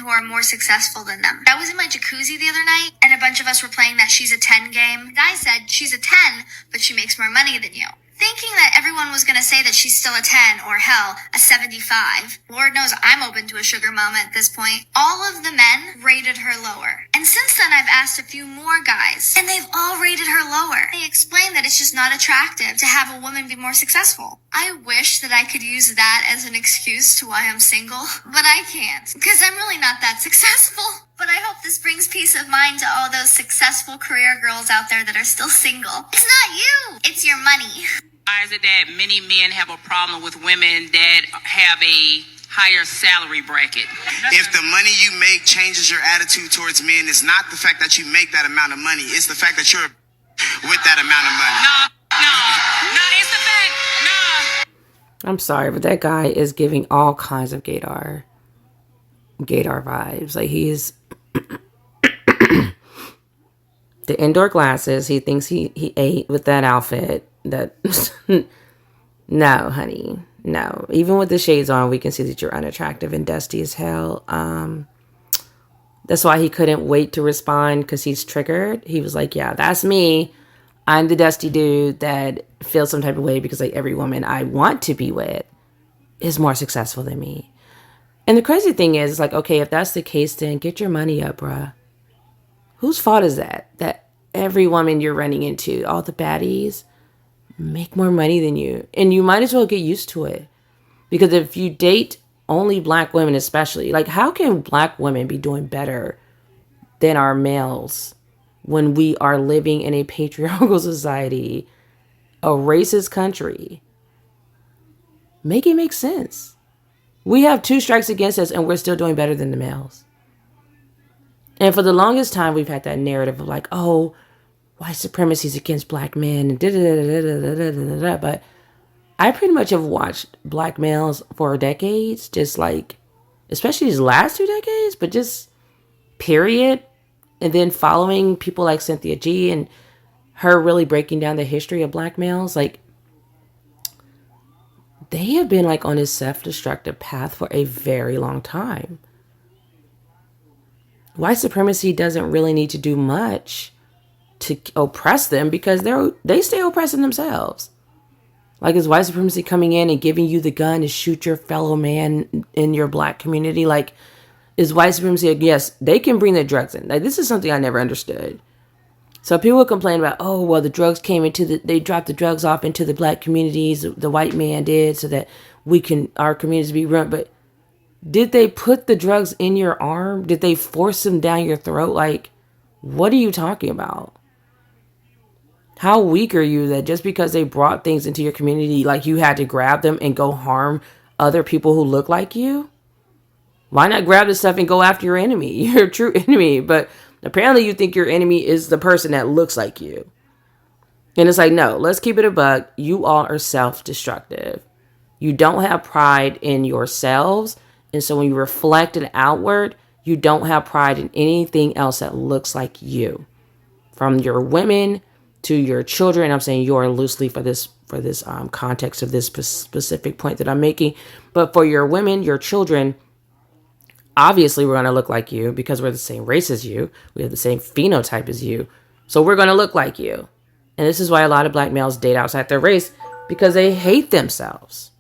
who are more successful than them. I was in my jacuzzi the other night, and a bunch of us were playing that She's a 10 game. The guy said, she's a 10, but she makes more money than you. Thinking that everyone was going to say that she's still a 10 or hell, a 75. Lord knows I'm open to a sugar mama at this point. All of the men rated her lower. And since then I've asked a few more guys, and they've all rated her lower. They explain that it's just not attractive to have a woman be more successful. I wish that I could use that as an excuse to why I'm single, but I can't, because I'm really not that successful. But I hope this brings peace of mind to all those successful career girls out there that are still single. It's not you, it's your money. Why is it that many men have a problem with women that have a higher salary bracket? If the money you make changes your attitude towards men, it's not the fact that you make that amount of money. It's the fact that you're with that amount of money. No, it's the fact, no. I'm sorry, but that guy is giving all kinds of gaydar vibes. Like, he's the indoor glasses. He thinks he ate with that outfit. That no, honey, no. Even with the shades on, we can see that you're unattractive and dusty as hell. That's why he couldn't wait to respond, because he's triggered. He was like, yeah, that's me. I'm the dusty dude that feels some type of way because like every woman I want to be with is more successful than me. And the crazy thing is, like, okay, if that's the case, then get your money up, bruh. Whose fault is that? That every woman you're running into, all the baddies, make more money than you. And you might as well get used to it. Because if you date only black women especially, like, how can black women be doing better than our males when we are living in a patriarchal society, a racist country? Make it make sense. We have 2 strikes against us and we're still doing better than the males. And for the longest time, we've had that narrative of like, oh, white supremacy is against black men, and da-da-da-da-da-da-da-da-da. But I pretty much have watched black males for decades, just like, especially these last 2 decades, but just period. And then following people like Cynthia G and her really breaking down the history of black males, like, they have been like on this self-destructive path for a very long time. White supremacy doesn't really need to do much to oppress them because they stay oppressing themselves. Like, is white supremacy coming in and giving you the gun to shoot your fellow man in your black community? Like, is white supremacy? Yes, they can bring the drugs in. Like, this is something I never understood. So people complain about, oh, well, the drugs they dropped the drugs off into the black communities. The white man did so that our communities be run. But did they put the drugs in your arm? Did they force them down your throat? Like, what are you talking about? How weak are you that just because they brought things into your community, like, you had to grab them and go harm other people who look like you? Why not grab the stuff and go after your enemy, your true enemy? But apparently you think your enemy is the person that looks like you. And it's like, no, let's keep it a buck. You all are self-destructive. You don't have pride in yourselves. And so when you reflect it outward, you don't have pride in anything else that looks like you. From your women to your children. I'm saying your loosely for this context of this specific point that I'm making. But for your women, your children, obviously we're going to look like you because we're the same race as you. We have the same phenotype as you. So we're going to look like you. And this is why a lot of black males date outside their race, because they hate themselves.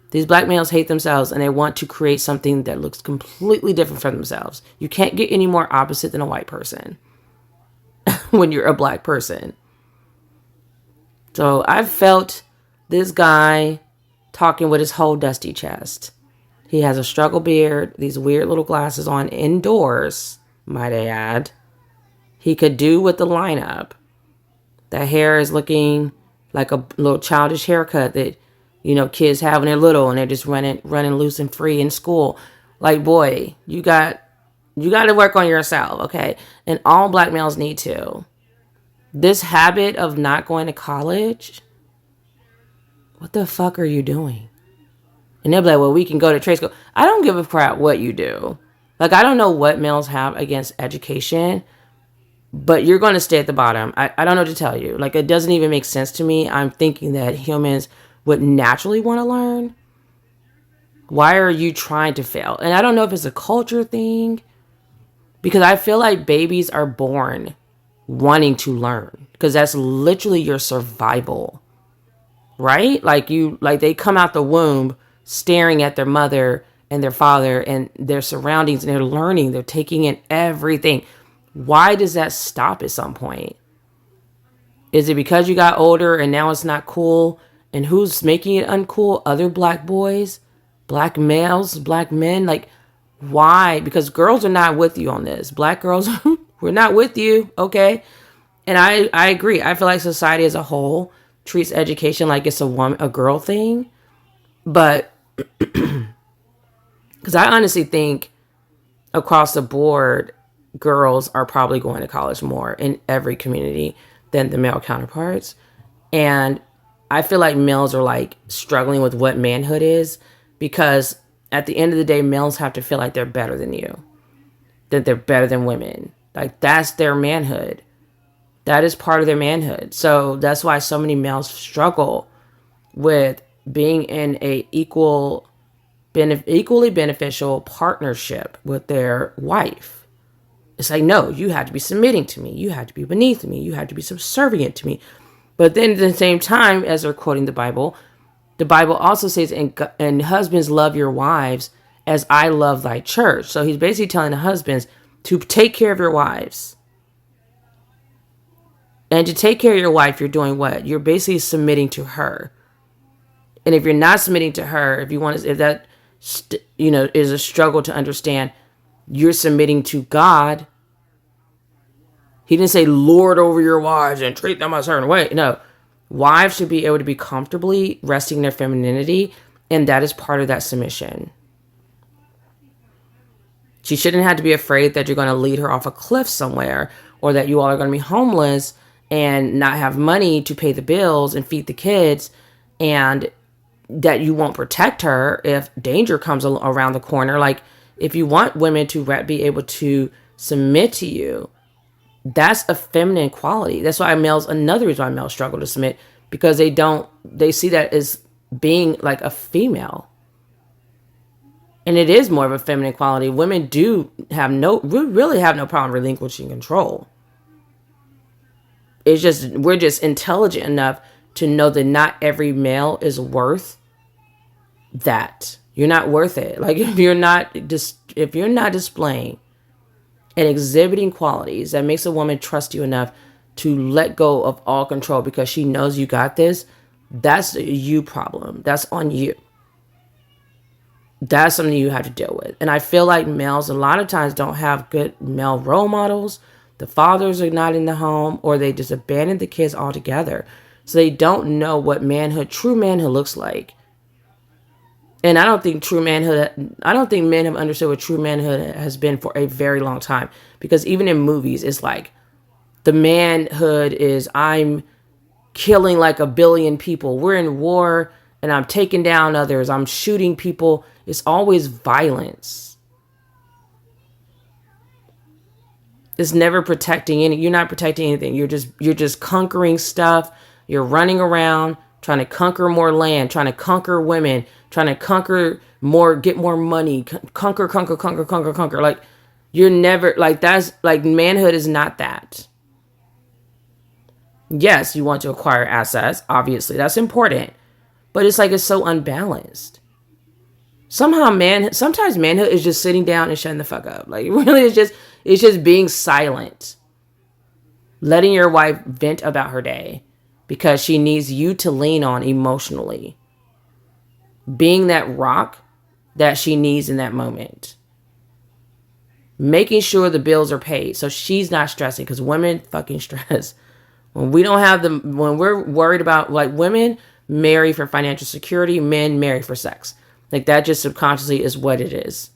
These black males hate themselves and they want to create something that looks completely different from themselves. You can't get any more opposite than a white person when you're a black person. So I've felt this guy talking with his whole dusty chest. He has a struggle beard, these weird little glasses on indoors, might I add. He could do with the lineup. The hair is looking like a little childish haircut that, kids have when they're little and they're just running loose and free in school. Like, boy, you got to work on yourself, okay? And all black males need to. This habit of not going to college, what the fuck are you doing? And they'll be like, well, we can go to trade school. I don't give a crap what you do. Like, I don't know what males have against education, but you're going to stay at the bottom. I don't know what to tell you. Like, it doesn't even make sense to me. I'm thinking that humans would naturally want to learn. Why are you trying to fail? And I don't know if it's a culture thing, because I feel like babies are born wanting to learn, because that's literally your survival, right? Like they come out the womb staring at their mother and their father and their surroundings, and they're learning, they're taking in everything. Why does that stop at some point? Is it because you got older and now it's not cool? And who's making it uncool? Other black boys, black males, black men? Like, why? Because girls are not with you on this. Black girls, we're not with you, okay? And I agree. I feel like society as a whole treats education like it's a girl thing. But because I honestly think across the board, girls are probably going to college more in every community than the male counterparts. And I feel like males are like struggling with what manhood is, because at the end of the day, males have to feel like they're better than you, that they're better than women. Like, that's their manhood. That is part of their manhood. So that's why so many males struggle with being in a equally beneficial partnership with their wife. It's like, no, you had to be submitting to me. You had to be beneath me. You had to be subservient to me. But then at the same time, as they're quoting the Bible also says, and husbands, love your wives as I love thy church. So he's basically telling the husbands to take care of your wives. And to take care of your wife, you're doing what? You're basically submitting to her. And if you're not submitting to her, if that is a struggle to understand, you're submitting to God. He didn't say lord over your wives and treat them a certain way. No, wives should be able to be comfortably resting their femininity, and that is part of that submission. She shouldn't have to be afraid that you're going to lead her off a cliff somewhere, or that you all are going to be homeless and not have money to pay the bills and feed the kids, and that you won't protect her if danger comes around the corner. Like, if you want women to be able to submit to you, that's a feminine quality. That's why another reason why males struggle to submit, because they see that as being like a female. And it is more of a feminine quality. Women really have no problem relinquishing control. It's just, we're just intelligent enough to know that not every male is worth that. You're not worth it. Like, if you're not displaying and exhibiting qualities that makes a woman trust you enough to let go of all control because she knows you got this, that's a you problem. That's on you. That's something you have to deal with. And I feel like males a lot of times don't have good male role models. The fathers are not in the home, or they just abandon the kids altogether. So they don't know what true manhood looks like. And I don't think men have understood what true manhood has been for a very long time. Because even in movies, it's like the manhood is, I'm killing like 1 billion people. We're in war and I'm taking down others. I'm shooting people. It's always violence. It's never you're not protecting anything. You're just conquering stuff. You're running around trying to conquer more land, trying to conquer women, trying to conquer more, get more money, conquer. Like, you're never, like, that's, like, manhood is not that. Yes, you want to acquire assets. Obviously, that's important. But it's like, it's so unbalanced. Sometimes manhood is just sitting down and shutting the fuck up. Like, really, it's just being silent. Letting your wife vent about her day because she needs you to lean on emotionally. Being that rock that she needs in that moment. Making sure the bills are paid so she's not stressing, because women fucking stress. When we're worried about, like, women marry for financial security, men marry for sex. Like, that just subconsciously is what it is.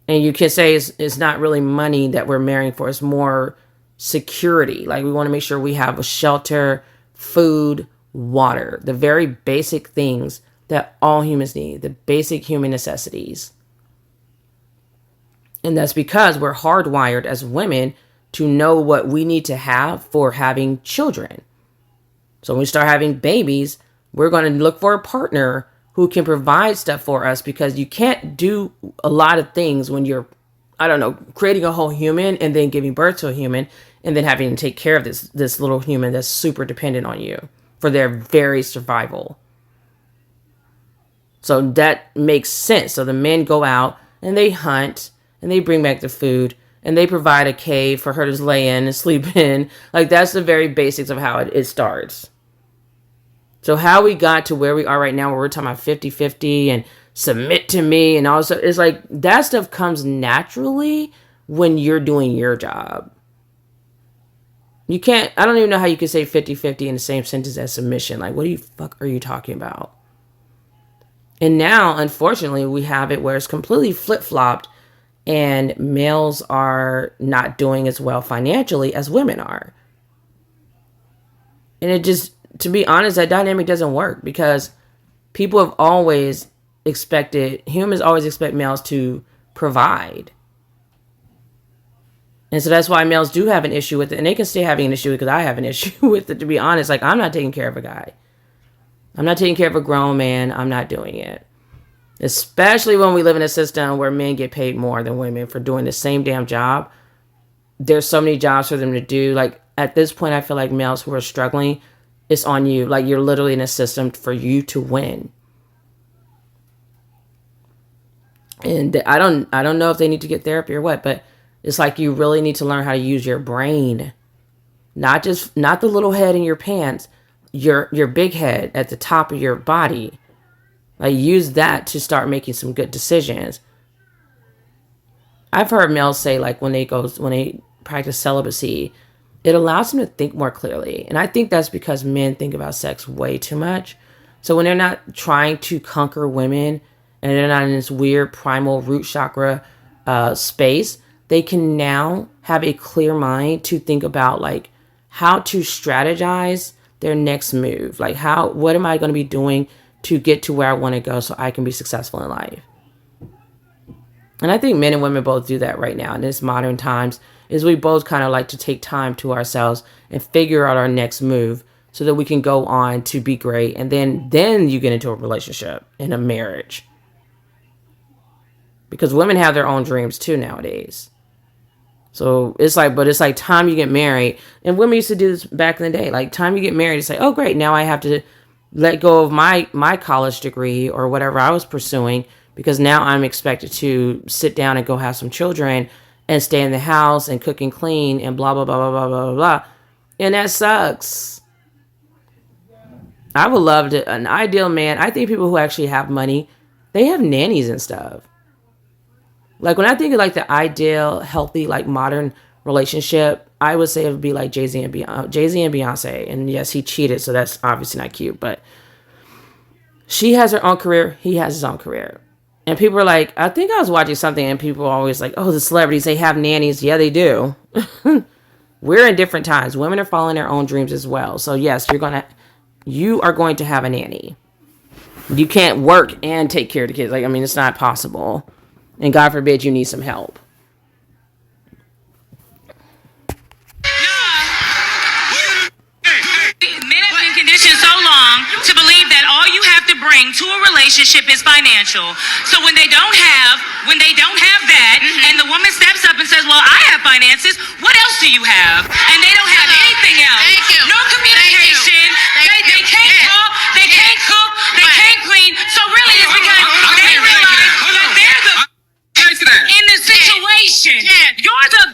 And you can say it's not really money that we're marrying for. It's more security. Like, we want to make sure we have a shelter, food, water, the very basic things that all humans need, the basic human necessities. And that's because we're hardwired as women to know what we need to have for having children. So when we start having babies, we're going to look for a partner who can provide stuff for us, because you can't do a lot of things when you're, I don't know, creating a whole human and then giving birth to a human and then having to take care of this little human that's super dependent on you for their very survival. So that makes sense. So the men go out and they hunt and they bring back the food and they provide a cave for her to lay in and sleep in. Like, that's the very basics of how it starts. So how we got to where we are right now, where we're talking about 50-50 and submit to me and also, it's like that stuff comes naturally when you're doing your job. You can't, I don't even know how you can say 50-50 in the same sentence as submission. Like, what the fuck are you talking about? And now, unfortunately, we have it where it's completely flip-flopped and males are not doing as well financially as women are. And it just, to be honest, that dynamic doesn't work, because people have always humans always expect males to provide. And so that's why males do have an issue with it. And they can stay having an issue because I have an issue with it, to be honest. Like, I'm not taking care of a guy. I'm not taking care of a grown man. I'm not doing it. Especially when we live in a system where men get paid more than women for doing the same damn job. There's so many jobs for them to do. Like, at this point, I feel like males who are struggling, it's on you. Like, you're literally in a system for you to win. And I don't know if they need to get therapy or what, but it's like you really need to learn how to use your brain. Not the little head in your pants, your big head at the top of your body. Like, use that to start making some good decisions. I've heard males say, like, when they practice celibacy, it allows them to think more clearly. And I think that's because men think about sex way too much. So when they're not trying to conquer women and they're not in this weird primal root chakra space, they can now have a clear mind to think about, like, how to strategize their next move. Like, what am I going to be doing to get to where I want to go so I can be successful in life? And I think men and women both do that right now in this modern times, is we both kind of like to take time to ourselves and figure out our next move so that we can go on to be great. And then you get into a relationship and a marriage. Because women have their own dreams too nowadays. So it's like time you get married. And women used to do this back in the day. Like, time you get married, it's like, oh great, now I have to let go of my college degree or whatever I was pursuing, because now I'm expected to sit down and go have some children and stay in the house and cook and clean and blah, blah, blah, blah, blah, blah, blah. And that sucks. I would love an ideal man. I think people who actually have money, they have nannies and stuff. Like, when I think of, like, the ideal, healthy, like, modern relationship, I would say it would be like Jay-Z and Beyonce. And yes, he cheated, so that's obviously not cute. But she has her own career. He has his own career. And people are like, I think I was watching something and people are always like, oh, the celebrities, they have nannies. Yeah, they do. We're in different times. Women are following their own dreams as well. So yes, you are going to have a nanny. You can't work and take care of the kids. Like, I mean, it's not possible. And God forbid you need some help. Men have been conditioned so long to believe that all you have to bring to a relationship is financial. So when they don't have that, and the woman steps up and says, well, I have finances, what else do you have? And they don't have anything else. Thank you. No communication. They can't talk, they can't cook, they can't clean. So really it's because they realize that they're the in the situation. You're the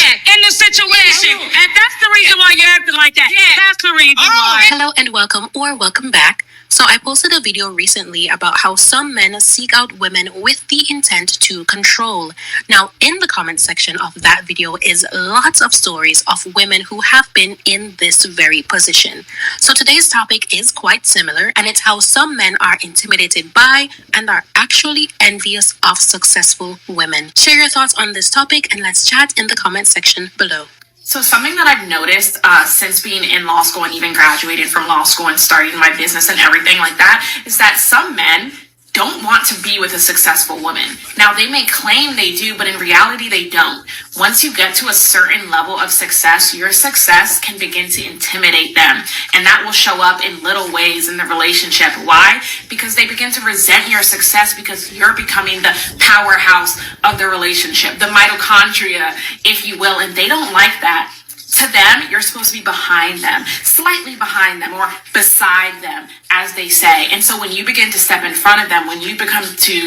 in the situation. And that's the reason why you're acting like that. That's the reason why. Hello and welcome back. So I posted a video recently about how some men seek out women with the intent to control. Now, in the comment section of that video is lots of stories of women who have been in this very position. So today's topic is quite similar, and it's how some men are intimidated by and are actually envious of successful women. Share your thoughts on this topic and let's chat in the comment section below. So something that I've noticed since being in law school and even graduated from law school and starting my business and everything like that is that some men don't want to be with a successful woman. Now, they may claim they do, but in reality, they don't. Once you get to a certain level of success, your success can begin to intimidate them. And that will show up in little ways in the relationship. Why? Because they begin to resent your success because you're becoming the powerhouse of the relationship, the mitochondria, if you will, and they don't like that. To them, you're supposed to be behind them, slightly behind them, or beside them, as they say. And so when you begin to step in front of them, when you become to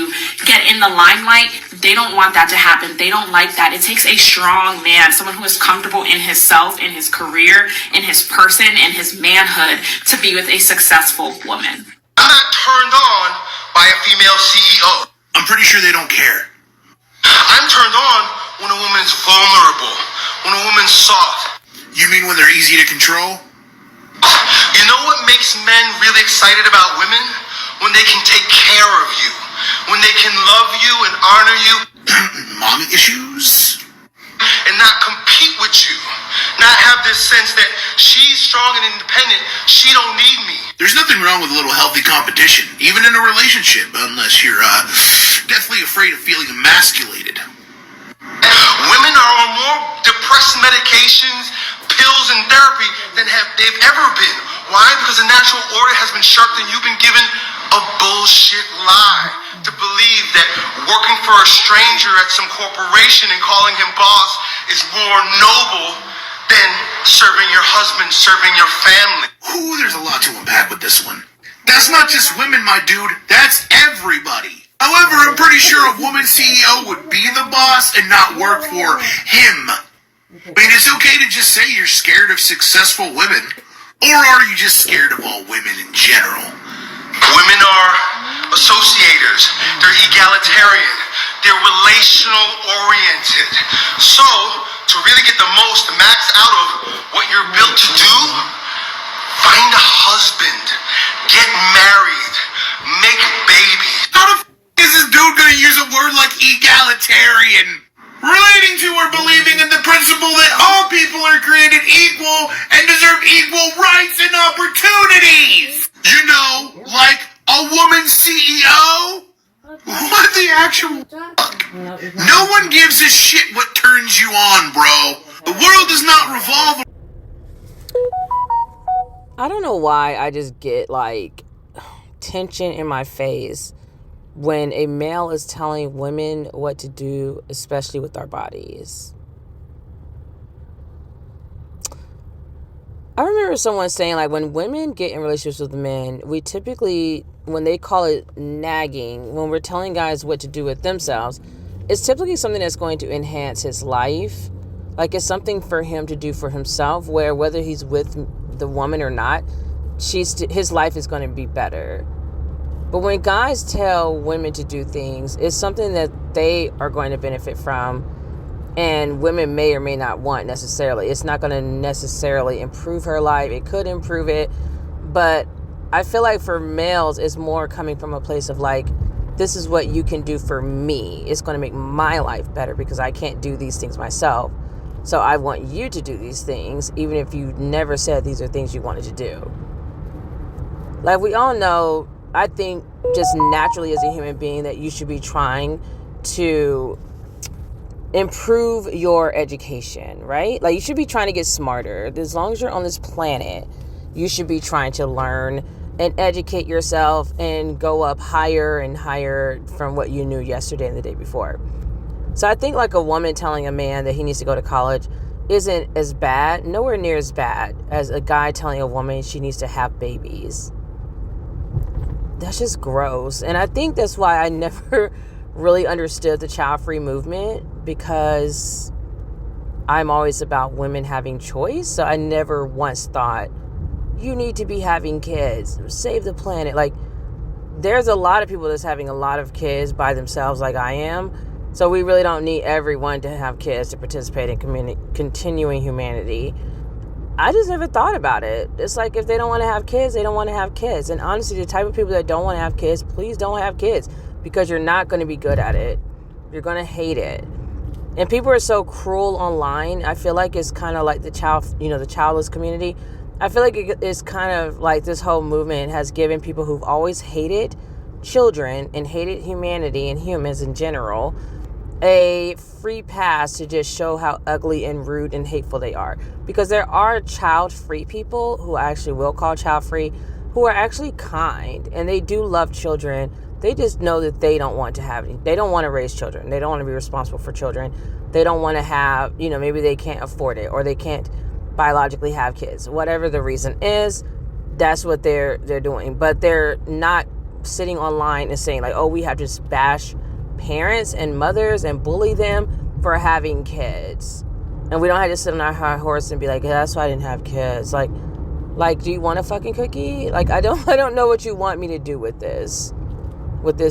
get in the limelight, they don't want that to happen. They don't like that. It takes a strong man, someone who is comfortable in his self, in his career, in his person, in his manhood, to be with a successful woman. I'm not turned on by a female CEO. I'm pretty sure they don't care. I'm turned on when a woman's vulnerable, when a woman's soft. You mean when they're easy to control? You know what makes men really excited about women? When they can take care of you, when they can love you and honor you. Mommy issues? And not compete with you. Not have this sense that she's strong and independent, she don't need me. There's nothing wrong with a little healthy competition, even in a relationship, unless you're deathly afraid of feeling emasculated. Women are on more depressed medications, pills, and therapy than they've ever been. Why? Because the natural order has been shirked and you've been given a bullshit lie to believe that working for a stranger at some corporation and calling him boss is more noble than serving your husband, serving your family. Ooh, there's a lot to unpack with this one. That's not just women, my dude. That's everybody. However, I'm pretty sure a woman CEO would be the boss and not work for him. I mean, it's okay to just say you're scared of successful women. Or are you just scared of all women in general? Women are associators. They're egalitarian. They're relational oriented. So, to really get the most max out of what you're built to do, find a husband, get married, make babies. How the is this dude gonna use a word like egalitarian? Relating to or believing in the principle that all people are created equal and deserve equal rights and opportunities. You know, like a woman CEO? What the actual fuck? No one gives a shit what turns you on, bro. The world does not revolve. I don't know why I just get like tension in my face when a male is telling women what to do, especially with our bodies. I remember someone saying, like, when women get in relationships with men, we typically, when they call it nagging, when we're telling guys what to do with themselves, it's typically something that's going to enhance his life. Like, it's something for him to do for himself, where whether he's with the woman or not, his life is going to be better. But when guys tell women to do things, it's something that they are going to benefit from, and women may or may not want necessarily. It's not going to necessarily improve her life. It could improve it. But I feel like for males, it's more coming from a place of like, this is what you can do for me. It's going to make my life better because I can't do these things myself. So I want you to do these things, even if you never said these are things you wanted to do. Like we all know, I think just naturally as a human being that you should be trying to improve your education, right? Like you should be trying to get smarter. As long as you're on this planet, you should be trying to learn and educate yourself and go up higher and higher from what you knew yesterday and the day before. So I think like a woman telling a man that he needs to go to college isn't as bad, nowhere near as bad as a guy telling a woman she needs to have babies. That's just gross. And I think that's why I never really understood the child-free movement, because I'm always about women having choice. So I never once thought, you need to be having kids, save the planet. Like, there's a lot of people that's having a lot of kids by themselves like I am. So we really don't need everyone to have kids to participate in continuing humanity. I just never thought about it. It's like, if they don't want to have kids, they don't want to have kids. And honestly, the type of people that don't want to have kids, please don't have kids, because you're not going to be good at it. You're going to hate it. And people are so cruel online. I feel like it's kind of like the childless community. I feel like it's kind of like this whole movement has given people who've always hated children and hated humanity and humans in general a free pass to just show how ugly and rude and hateful they are. Because there are child-free people who I actually will call child-free, who are actually kind and they do love children. They just know that they don't want to have any. They don't want to raise children. They don't want to be responsible for children. They don't want to have, maybe they can't afford it or they can't biologically have kids. Whatever the reason is, that's what they're doing. But they're not sitting online and saying like, oh, we have to just bash parents and mothers and bully them for having kids. And we don't have to sit on our high horse and be like, that's why I didn't have kids. Like, do you want a fucking cookie? Like, I don't know what you want me to do with this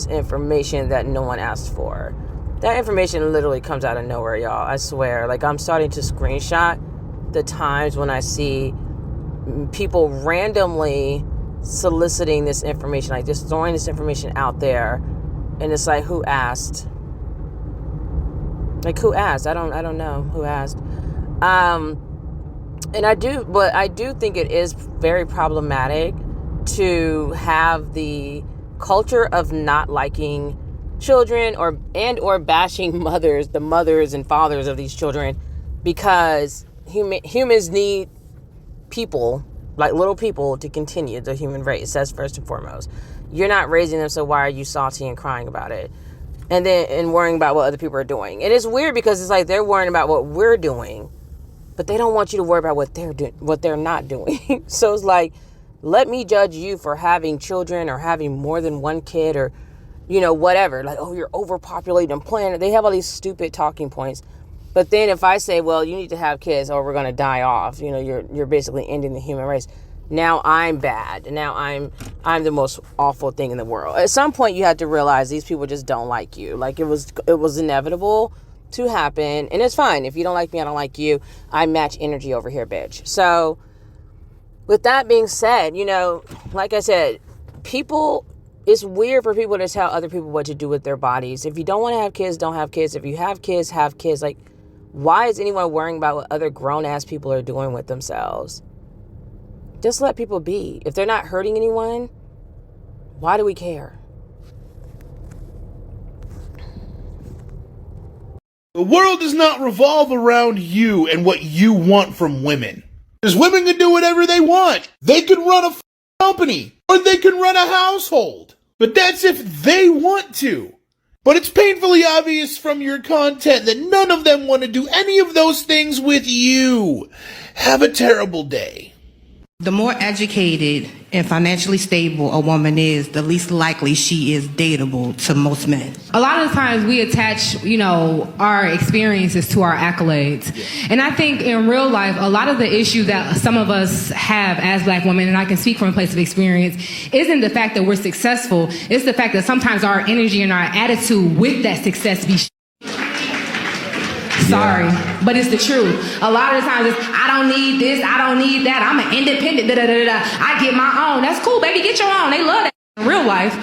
information that no one asked for. That information literally comes out of nowhere, y'all. I swear. Like, I'm starting to screenshot the times when I see people randomly soliciting this information, like just throwing this information out there. And it's like, who asked? Like, who asked? I don't know who asked. And I do think it is very problematic to have the culture of not liking children or bashing the mothers and fathers of these children, because humans need people, like little people, to continue the human race. That's first and foremost. You're not raising them, so why are you salty and crying about it? And worrying about what other people are doing. And it's weird because it's like they're worrying about what we're doing, but they don't want you to worry about what they're not doing. So it's like, let me judge you for having children or having more than one kid or, whatever. Like, oh, you're overpopulating the planet. They have all these stupid talking points. But then if I say, well, you need to have kids or we're going to die off, you're basically ending the human race. Now I'm bad. Now I'm the most awful thing in the world. At some point you have to realize these people just don't like you. Like, it was inevitable to happen, and it's fine. If you don't like me, I don't like you. I match energy over here, bitch. So with that being said, like I said, it's weird for people to tell other people what to do with their bodies. If you don't want to have kids, don't have kids. If you have kids, have kids. Like, why is anyone worrying about what other grown-ass people are doing with themselves? Just let people be. If they're not hurting anyone, why do we care? The world does not revolve around you and what you want from women. Because women can do whatever they want. They can run a company, or they can run a household. But that's if they want to. But it's painfully obvious from your content that none of them want to do any of those things with you. Have a terrible day. The more educated and financially stable a woman is, the least likely she is dateable to most men. A lot of the times we attach, our experiences to our accolades. Yeah. And I think in real life, a lot of the issue that some of us have as Black women, and I can speak from a place of experience, isn't the fact that we're successful. It's the fact that sometimes our energy and our attitude with that success be sorry, but it's the truth. A lot of the times it's, I don't need this, I don't need that, I'm an independent, I get my own. That's cool, baby, get your own. They love that in real life,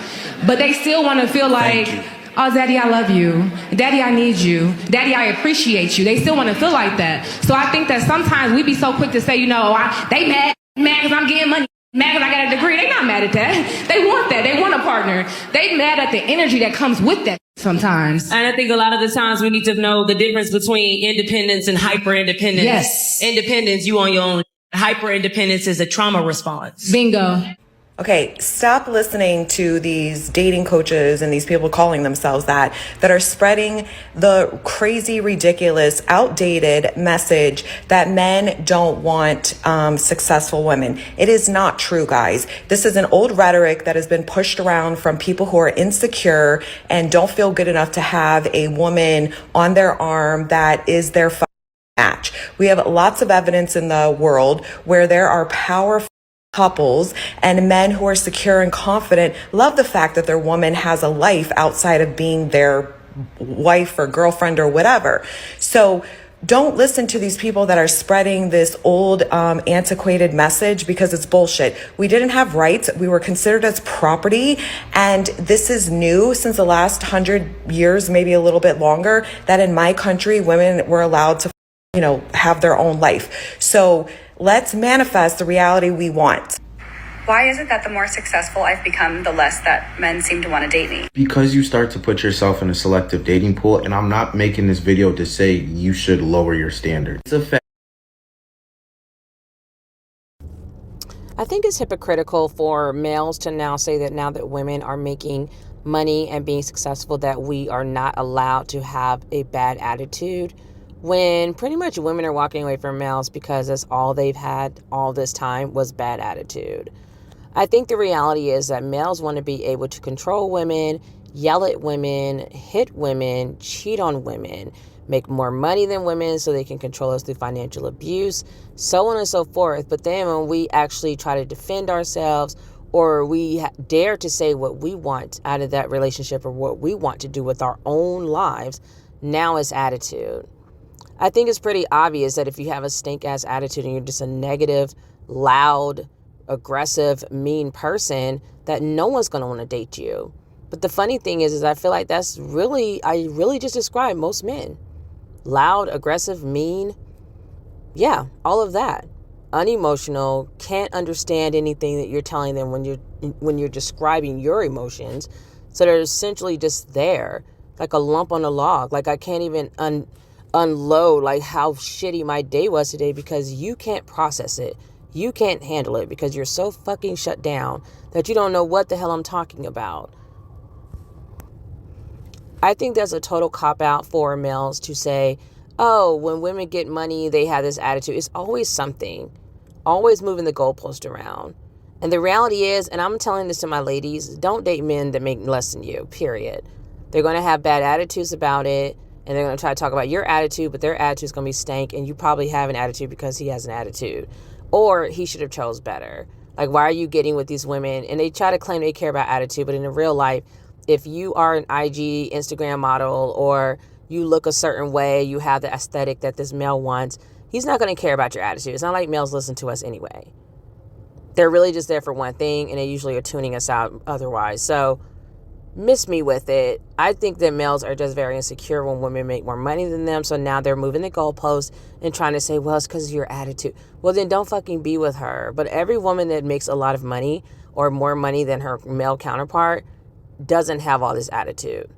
but they still want to feel like, oh, Daddy, I love you. Daddy, I need you. Daddy, I appreciate you. They still want to feel like that. So I think that sometimes we be so quick to say, they mad because I'm getting money. Mad because I got a degree. They not mad at that. They want that. They want a partner. They mad at the energy that comes with that sometimes. And I think a lot of the times we need to know the difference between independence and hyper-independence. Yes. Independence, you on your own. Hyper-independence is a trauma response. Bingo. Okay, stop listening to these dating coaches and these people calling themselves that are spreading the crazy, ridiculous, outdated message that men don't want successful women. It is not true, guys. This is an old rhetoric that has been pushed around from people who are insecure and don't feel good enough to have a woman on their arm that is their match. We have lots of evidence in the world where there are powerful couples and men who are secure and confident love the fact that their woman has a life outside of being their wife or girlfriend or whatever. So don't listen to these people that are spreading this old antiquated message, because it's bullshit. We didn't have rights. We were considered as property. And this is new since the last 100 years, maybe a little bit longer, that in my country, women were allowed to, have their own life. So let's manifest the reality we want. Why is it that the more successful I've become, the less that men seem to want to date me? Because you start to put yourself in a selective dating pool, and I'm not making this video to say you should lower your standards. It's a fact. I think it's hypocritical for males to now say that now that women are making money and being successful, that we are not allowed to have a bad attitude, when pretty much women are walking away from males because that's all they've had all this time was bad attitude. I think the reality is that males want to be able to control women, yell at women, hit women, cheat on women, make more money than women so they can control us through financial abuse, so on and so forth. But then when we actually try to defend ourselves, or we dare to say what we want out of that relationship or what we want to do with our own lives, now it's attitude. I think it's pretty obvious that if you have a stink-ass attitude and you're just a negative, loud, aggressive, mean person, that no one's going to want to date you. But the funny thing is I feel like I really just described most men. Loud, aggressive, mean. Yeah, all of that. Unemotional, can't understand anything that you're telling them when you're describing your emotions. So they're essentially just there, like a lump on a log. Like I can't even unload like how shitty my day was today because you can't process it. You can't handle it because you're so fucking shut down that you don't know what the hell I'm talking about. I think that's a total cop-out for males to say, oh, when women get money, they have this attitude. It's always something. Always moving the goalpost around. And the reality is, and I'm telling this to my ladies, don't date men that make less than you, period. They're going to have bad attitudes about it, and they're going to try to talk about your attitude, but their attitude is going to be stank, and you probably have an attitude because he has an attitude. Or he should have chose better. Like, why are you getting with these women? And they try to claim they care about attitude, but in the real life, if you are an IG, Instagram model, or you look a certain way, you have the aesthetic that this male wants, he's not going to care about your attitude. It's not like males listen to us anyway. They're really just there for one thing, and they usually are tuning us out otherwise. So, miss me with it. I think that males are just very insecure when women make more money than them. So now they're moving the goalposts and trying to say, well, it's because of your attitude. Well, then don't fucking be with her. But every woman that makes a lot of money or more money than her male counterpart doesn't have all this attitude.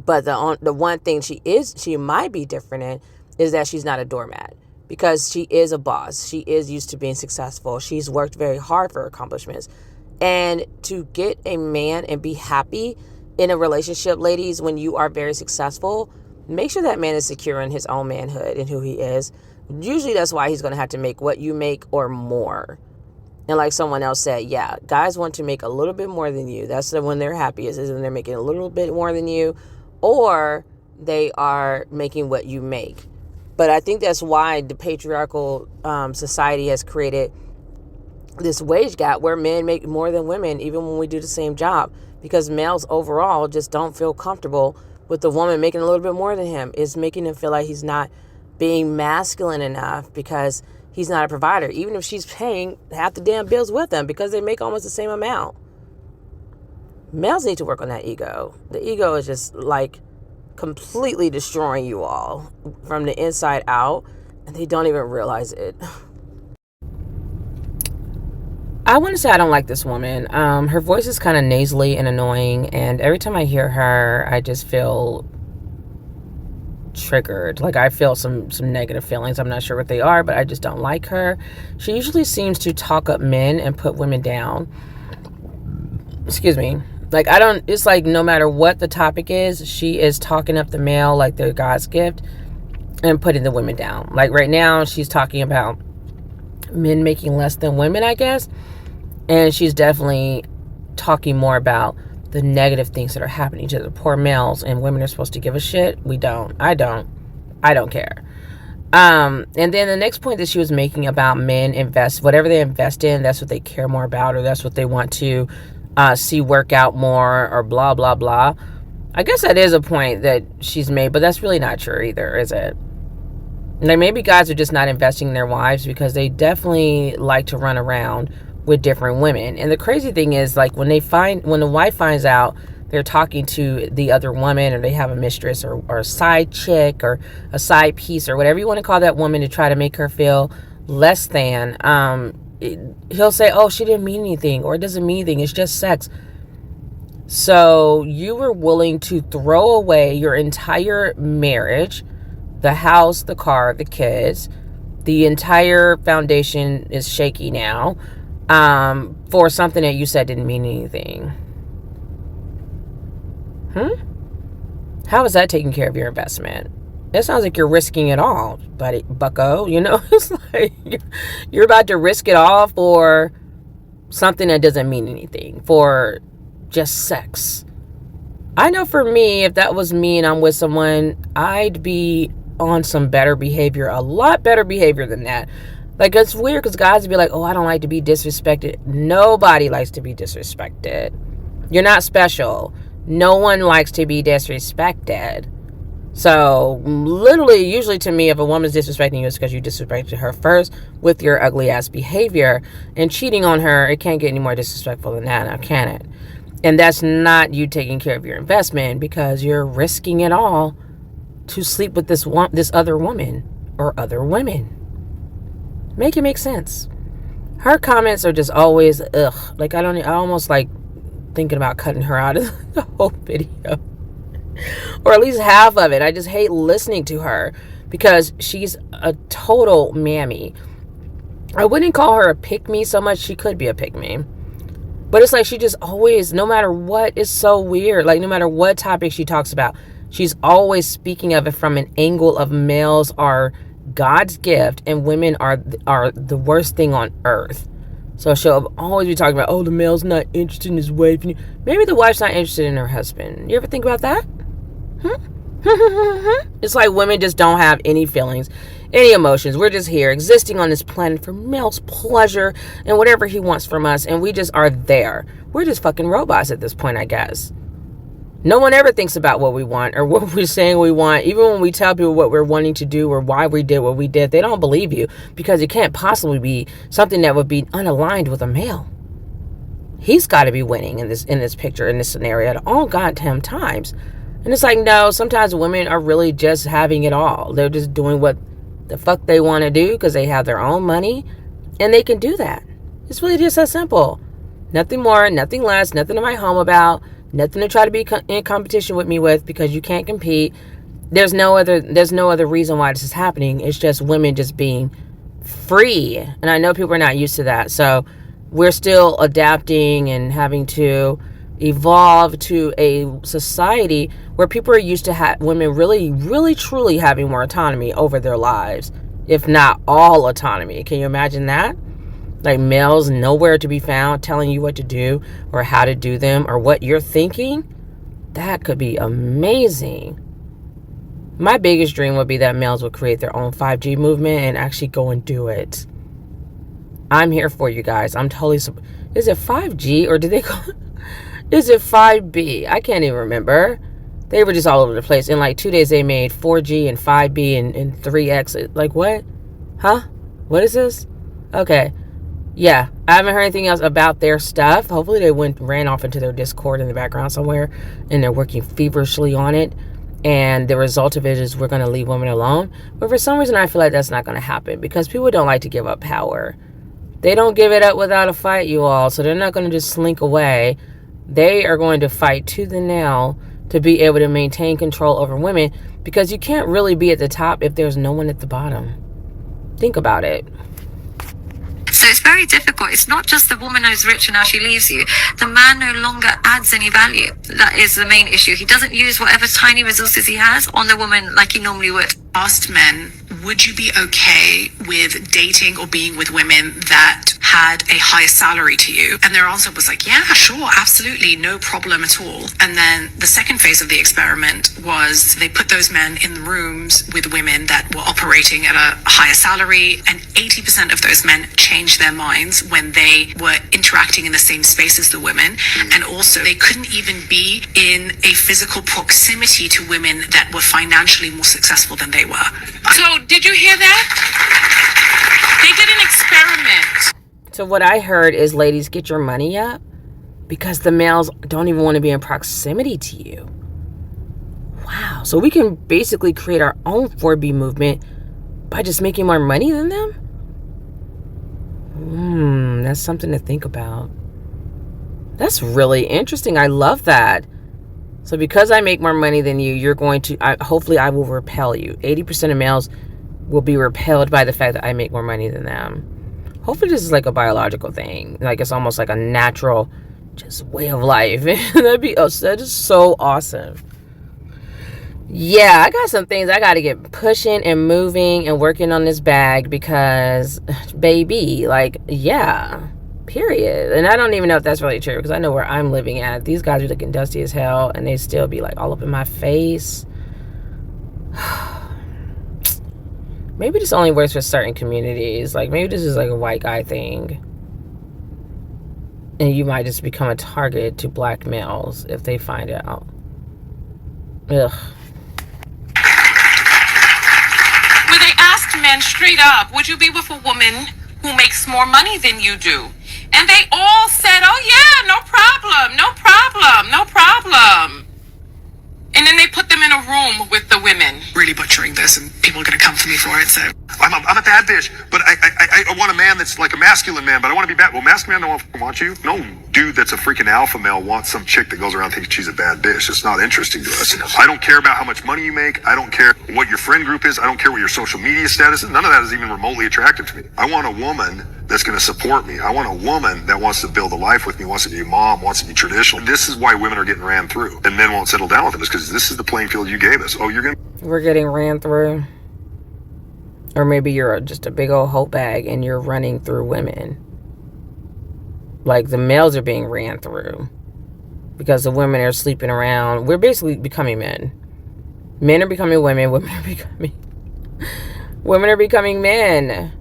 But the one thing she might be different in is that she's not a doormat, because she is a boss. She is used to being successful. She's worked very hard for accomplishments. And to get a man and be happy in a relationship, ladies, when you are very successful, make sure that man is secure in his own manhood and who he is. Usually that's why he's going to have to make what you make or more. And like someone else said, yeah, guys want to make a little bit more than you. That's when they're happiest, is when they're making a little bit more than you, or they are making what you make. But I think that's why the patriarchal society has created this wage gap where men make more than women, even when we do the same job, because males overall just don't feel comfortable with the woman making a little bit more than him. It's making him feel like he's not being masculine enough because he's not a provider, even if she's paying half the damn bills with him, because they make almost the same amount. Males need to work on that ego. The ego is just like completely destroying you all from the inside out, and they don't even realize it. I want to say I don't like this woman. Her voice is kind of nasally and annoying, and every time I hear her, I just feel triggered. Like I feel some negative feelings. I'm not sure what they are, but I just don't like her. She usually seems to talk up men and put women down. Excuse me. Like it's like no matter what the topic is, she is talking up the male like they're God's gift and putting the women down. Like right now, she's talking about men making less than women, I guess. And she's definitely talking more about the negative things that are happening to the poor males, and women are supposed to give a shit. We don't. I don't care. And then the next point that she was making about men invest, whatever they invest in, that's what they care more about, or that's what they want to see work out more, or blah, blah, blah. I guess that is a point that she's made, but that's really not true either, is it? Like maybe guys are just not investing in their wives because they definitely like to run around with different women. And the crazy thing is, like when the wife finds out they're talking to the other woman, or they have a mistress or a side chick or a side piece or whatever you want to call that woman to try to make her feel less than, he'll say, oh, she didn't mean anything, or it doesn't mean anything, it's just sex. So you were willing to throw away your entire marriage, the house, the car, the kids, the entire foundation is shaky now, for something that you said didn't mean anything. How is that taking care of your investment? It sounds like you're risking it all, bucko. You know, it's like you're about to risk it all for something that doesn't mean anything, for just sex. I know for me, if that was me and I'm with someone, I'd be on some better behavior, a lot better behavior than that. Like, it's weird because guys would be like, oh, I don't like to be disrespected. Nobody likes to be disrespected. You're not special. No one likes to be disrespected. So literally, usually to me, if a woman's disrespecting you, it's because you disrespected her first with your ugly ass behavior. And cheating on her, it can't get any more disrespectful than that, now can it? And that's not you taking care of your investment, because you're risking it all to sleep with this other woman or other women. Make it make sense. Her comments are just always ugh. Like, I almost like thinking about cutting her out of the whole video, or at least half of it. I just hate listening to her because she's a total mammy. I wouldn't call her a pick-me so much. She could be a pick-me, but it's like she just always, no matter what, it's so weird. Like, no matter what topic she talks about, she's always speaking of it from an angle of males are God's gift and women are the worst thing on earth. So she'll always be talking about, oh, the male's not interested in his wife. Maybe the wife's not interested in her husband. You ever think about that? It's like women just don't have any feelings, any emotions. We're just here existing on this planet for male's pleasure and whatever he wants from us. And we just are there. We're just fucking robots at this point, I guess. No one ever thinks about what we want or what we're saying we want. Even when we tell people what we're wanting to do or why we did what we did, they don't believe you, because it can't possibly be something that would be unaligned with a male. He's got to be winning in this picture, in this scenario at all goddamn times. And it's like, no, sometimes women are really just having it all. They're just doing what the fuck they want to do because they have their own money and they can do that. It's really just that simple. Nothing more, nothing less, nothing to write home about. Nothing to try to be in competition with me with, because you can't compete. There's no other reason why this is happening. It's just women just being free. And I know people are not used to that. So we're still adapting and having to evolve to a society where people are used to women really, really, truly having more autonomy over their lives, if not all autonomy. Can you imagine that? Like, males nowhere to be found telling you what to do or how to do them or what you're thinking. That could be amazing. My biggest dream would be that males would create their own 5G movement and actually go and do it. I'm here for you guys. I'm totally... Is it 5G or did they call... Is it 5B? I can't even remember. They were just all over the place. In like 2 days they made 4G and 5B and 3X. Like, what? Huh? What is this? Okay. Yeah, I haven't heard anything else about their stuff. Hopefully they ran off into their Discord in the background somewhere and they're working feverishly on it. And the result of it is we're going to leave women alone. But for some reason, I feel like that's not going to happen because people don't like to give up power. They don't give it up without a fight, you all. So they're not going to just slink away. They are going to fight tooth and nail to be able to maintain control over women, because you can't really be at the top if there's no one at the bottom. Think about it. So it's very difficult. It's not just the woman who's rich and now she leaves you. The man no longer adds any value. That is the main issue. He doesn't use whatever tiny resources he has on the woman like he normally would. Asked men, would you be okay with dating or being with women that had a higher salary to you? And their answer was like, yeah, sure, absolutely, no problem at all. And then the second phase of the experiment was they put those men in rooms with women that were operating at a higher salary, and 80% of those men changed their minds when they were interacting in the same space as the women. And also they couldn't even be in a physical proximity to women that were financially more successful than they were. So did you hear that? They did an experiment. So what I heard is, ladies, get your money up, because the males don't even want to be in proximity to you. Wow. So we can basically create our own 4B movement by just making more money than them? That's something to think about. That's really interesting. I love that. So because I make more money than you, you're going to, hopefully I will repel you. 80% of males will be repelled by the fact that I make more money than them. Hopefully this is like a biological thing. Like it's almost like a natural just way of life. That is so awesome. Yeah, I got some things I got to get pushing and moving and working on this bag because, baby, like, yeah, period. And I don't even know if that's really true because I know where I'm living at. These guys are looking dusty as hell and they still be like all up in my face. Maybe this only works for certain communities. Like maybe this is like a white guy thing. And you might just become a target to black males if they find out. Ugh. Where they asked men straight up, would you be with a woman who makes more money than you do? And they all said, oh yeah, no problem, no problem, no problem. And then they put them in a room with the women. Really butchering this, and people are going to come for me for it. So I'm a bad bitch, but I want a man that's like a masculine man, but I want to be bad. Well, masculine men don't want you. No dude that's a freaking alpha male wants some chick that goes around thinking she's a bad bitch. It's not interesting to us. I don't care about how much money you make. I don't care what your friend group is. I don't care what your social media status is. None of that is even remotely attractive to me. I want a woman that's going to support me. I want a woman that wants to build a life with me, wants to be a mom, wants to be traditional. This is why women are getting ran through, and men won't settle down with them, is because this is the playing field you gave us. Oh, we're getting ran through. Or maybe you're just a big old hoe bag and you're running through women. Like the males are being ran through because the women are sleeping around. We're basically becoming men. Men are becoming women. Women are becoming men.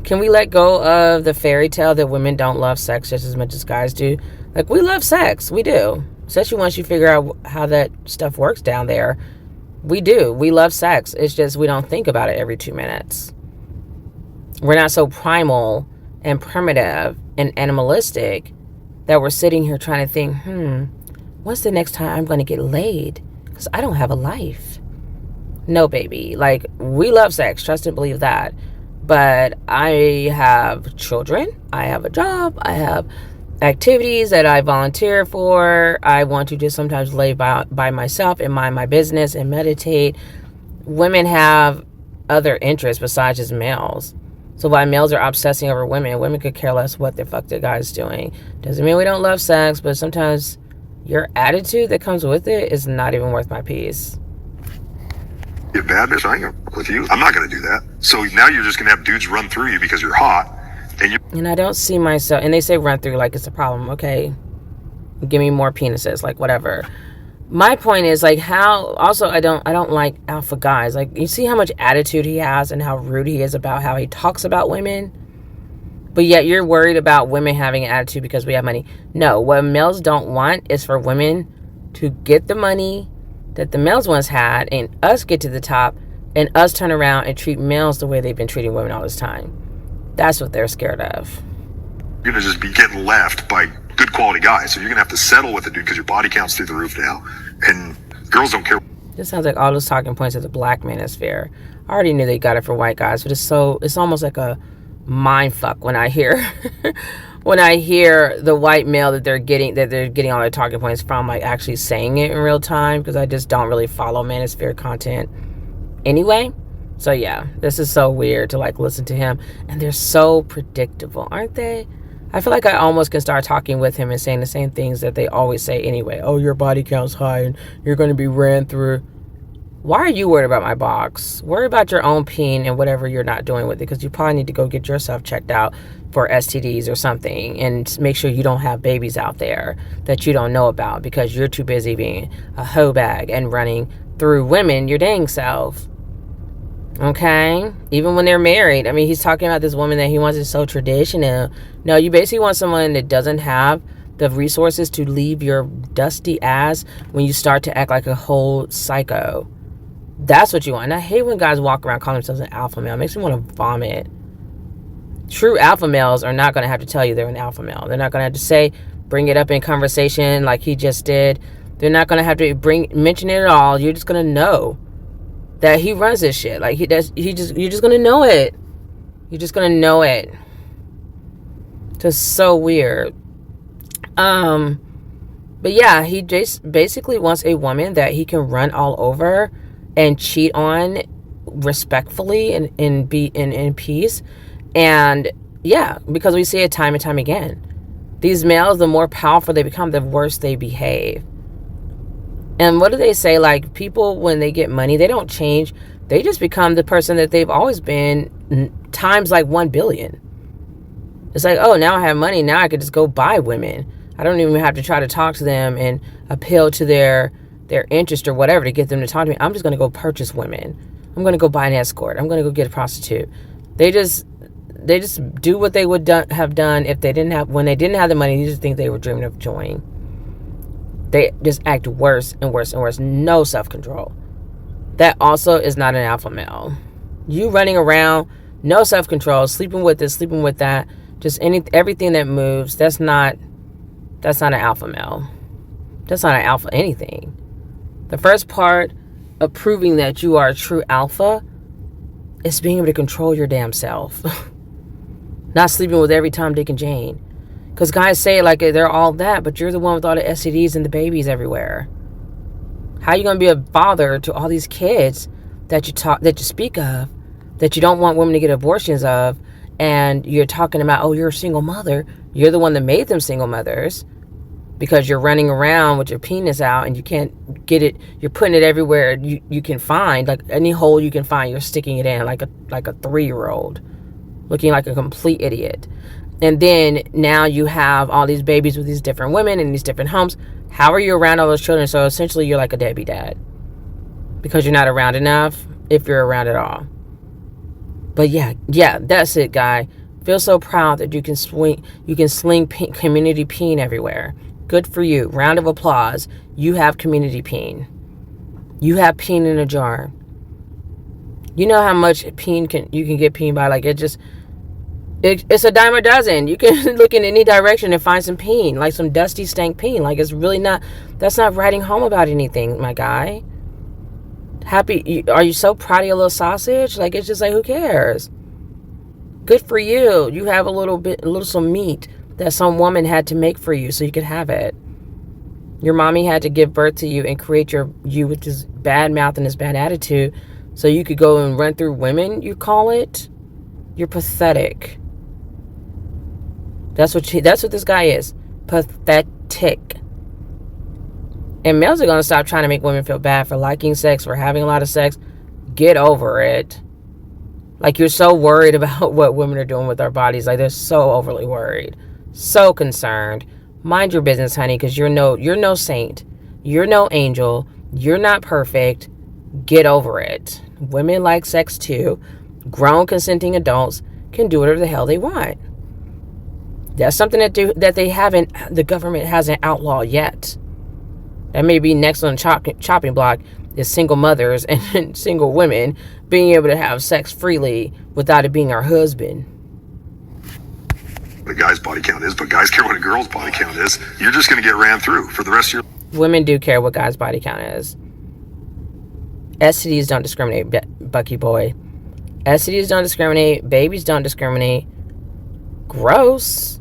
Can we let go of the fairy tale that women don't love sex just as much as guys do? Like, we love sex. We do. Especially once you figure out how that stuff works down there. We do. We love sex. It's just we don't think about it every 2 minutes. We're not so primal and primitive and animalistic that we're sitting here trying to think, when's the next time I'm going to get laid? Because I don't have a life. No, baby. Like, we love sex. Trust and believe that. But I have children, I have a job, I have activities that I volunteer for. I want to just sometimes lay by myself and mind my business and meditate. Women have other interests besides just males. So while males are obsessing over women, women could care less what the fuck the guy's doing. Doesn't mean we don't love sex, but sometimes your attitude that comes with it is not even worth my peace. You're a bad bitch, I ain't gonna fuck with you. I'm not gonna do that. So now you're just gonna have dudes run through you because you're hot. And I don't see myself, and they say run through like it's a problem. Okay, give me more penises, like whatever. My point is like how, also I don't like alpha guys. Like, you see how much attitude he has and how rude he is about how he talks about women? But yet you're worried about women having an attitude because we have money. No, what males don't want is for women to get the money that the males once had and us get to the top and us turn around and treat males the way they've been treating women all this time. That's what they're scared of. You're gonna just be getting left by good quality guys. So you're gonna have to settle with a dude because your body count's through the roof now. And girls don't care. This sounds like all those talking points of the black manosphere. I already knew they got it for white guys, but it's almost like a mind fuck when I hear when I hear the white male that they're getting all their talking points from, like actually saying it in real time, because I just don't really follow manosphere content anyway. So yeah, this is so weird to like listen to him, and they're so predictable, aren't they? I feel like I almost can start talking with him and saying the same things that they always say anyway. Oh, your body count's high and you're going to be ran through. Why are you worried about my box? Worry about your own peen and whatever you're not doing with it, because you probably need to go get yourself checked out for STDs or something and make sure you don't have babies out there that you don't know about because you're too busy being a hoe bag and running through women your dang self. Okay? Even when they're married. I mean, he's talking about this woman that he wants is so traditional. No, you basically want someone that doesn't have the resources to leave your dusty ass when you start to act like a whole psycho. That's what you want. And I hate when guys walk around calling themselves an alpha male. It makes me want to vomit. True alpha males are not going to have to tell you they're an alpha male. They're not going to have to say, bring it up in conversation like he just did. They're not going to have to mention it at all. You're just going to know that he runs this shit. Like you're just going to know it. You're just going to know it. Just so weird. But yeah, he just basically wants a woman that he can run all over and cheat on respectfully and be in peace. And yeah, because we see it time and time again. These males, the more powerful they become, the worse they behave. And what do they say? Like, people, when they get money, they don't change. They just become the person that they've always been times like 1 billion. It's like, oh, now I have money. Now I could just go buy women. I don't even have to try to talk to them and appeal to their interest or whatever to get them to talk to me. I'm just going to go purchase women. I'm going to go buy an escort. I'm going to go get a prostitute. They just do what they would have done if they didn't have, when they didn't have the money. You just think they were dreaming of joining. They just act worse and worse and worse. No self-control. That also is not an alpha male. You running around, no self-control, sleeping with this, sleeping with that, just everything that moves. That's not an alpha male. That's not an alpha anything. The first part of proving that you are a true alpha is being able to control your damn self. Not sleeping with every Tom, Dick, and Jane. Because guys say it like they're all that, but you're the one with all the STDs and the babies everywhere. How are you going to be a father to all these kids that you speak of, that you don't want women to get abortions of, and you're talking about, oh, you're a single mother. You're the one that made them single mothers because you're running around with your penis out and you can't get it. You're putting it everywhere you can find, like any hole you can find. You're sticking it in like a 3-year-old, looking like a complete idiot. And then now you have all these babies with these different women in these different homes. How are you around all those children? So essentially you're like a deadbeat dad because you're not around enough, if you're around at all. But yeah, that's it, guy. Feel so proud that you can sling community peen everywhere. Good for you. Round of applause. You have community peen. You have peen in a jar. You know how much peen you can get peen by? Like, it's a dime a dozen. You can look in any direction and find some peen, like some dusty stank peen. Like, it's really not, that's not writing home about anything, my guy. Are you so proud of your little sausage? Like, it's just like, who cares? Good for you. You have a little some meat that some woman had to make for you so you could have it. Your mommy had to give birth to you and create you with this bad mouth and this bad attitude so you could go and run through women, you call it? You're pathetic. That's what this guy is. Pathetic. And males are going to stop trying to make women feel bad for liking sex, for having a lot of sex. Get over it. Like, you're so worried about what women are doing with our bodies. Like, they're so overly worried. So concerned. Mind your business, honey, because you're no saint. You're no angel. You're not perfect. Get over it. Women like sex too. Grown consenting adults can do whatever the hell they want. That's something that the government hasn't outlawed yet. That may be next on the chopping block, is single mothers and single women being able to have sex freely without it being our husband. The guy's body count is, but guys care what a girl's body count is. You're just going to get ran through for the rest of your... Women do care what guys' body count is. STDs don't discriminate, Bucky boy. STDs don't discriminate. Babies don't discriminate. Gross.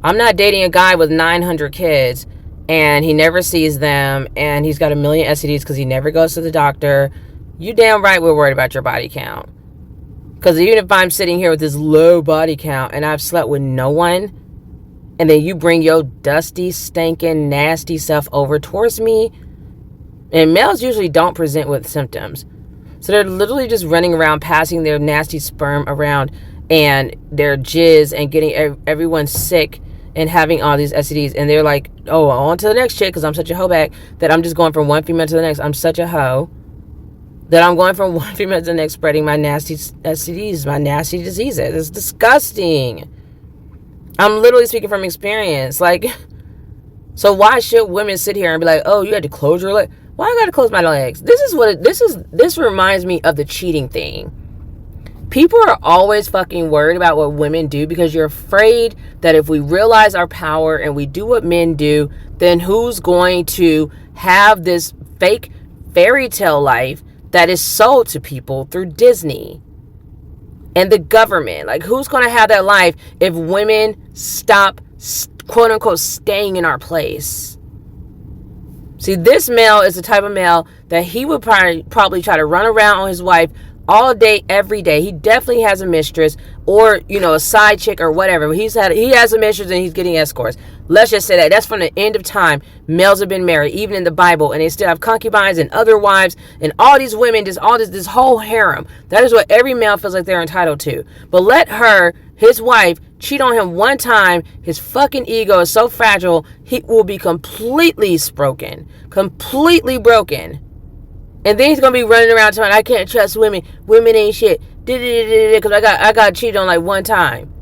I'm not dating a guy with 900 kids and he never sees them and he's got 1 million STDs because he never goes to the doctor. You damn right we're worried about your body count. Because even if I'm sitting here with this low body count and I've slept with no one, and then you bring your dusty, stinking, nasty stuff over towards me, and males usually don't present with symptoms. So they're literally just running around, passing their nasty sperm around and their jizz and getting everyone sick and having all these STDs. And they're like, oh, on to the next chick because I'm such a hoe bag that I'm just going from one female to the next. I'm such a hoe that I'm going from one female to the next, spreading my nasty STDs, my nasty diseases. It's disgusting. I'm literally speaking from experience. Like, so why should women sit here and be like, oh, you had to close your leg? Why I gotta close my legs? This reminds me of the cheating thing. People are always fucking worried about what women do because you're afraid that if we realize our power and we do what men do, then who's going to have this fake fairy tale life that is sold to people through Disney and the government. Like, who's going to have that life if women stop, quote unquote, staying in our place? See, this male is the type of male that he would probably try to run around on his wife all day, every day. He definitely has a mistress, or, you know, a side chick or whatever. He has a mistress and he's getting escorts. Let's just say that. That's from the end of time. Males have been married, even in the Bible, and they still have concubines and other wives and all these women, this whole harem. That is what every male feels like they're entitled to. But let his wife, cheat on him one time, his fucking ego is so fragile, he will be completely broken. Completely broken. And then he's gonna be running around telling, I can't trust women. Women ain't shit. Because I got cheated on like one time.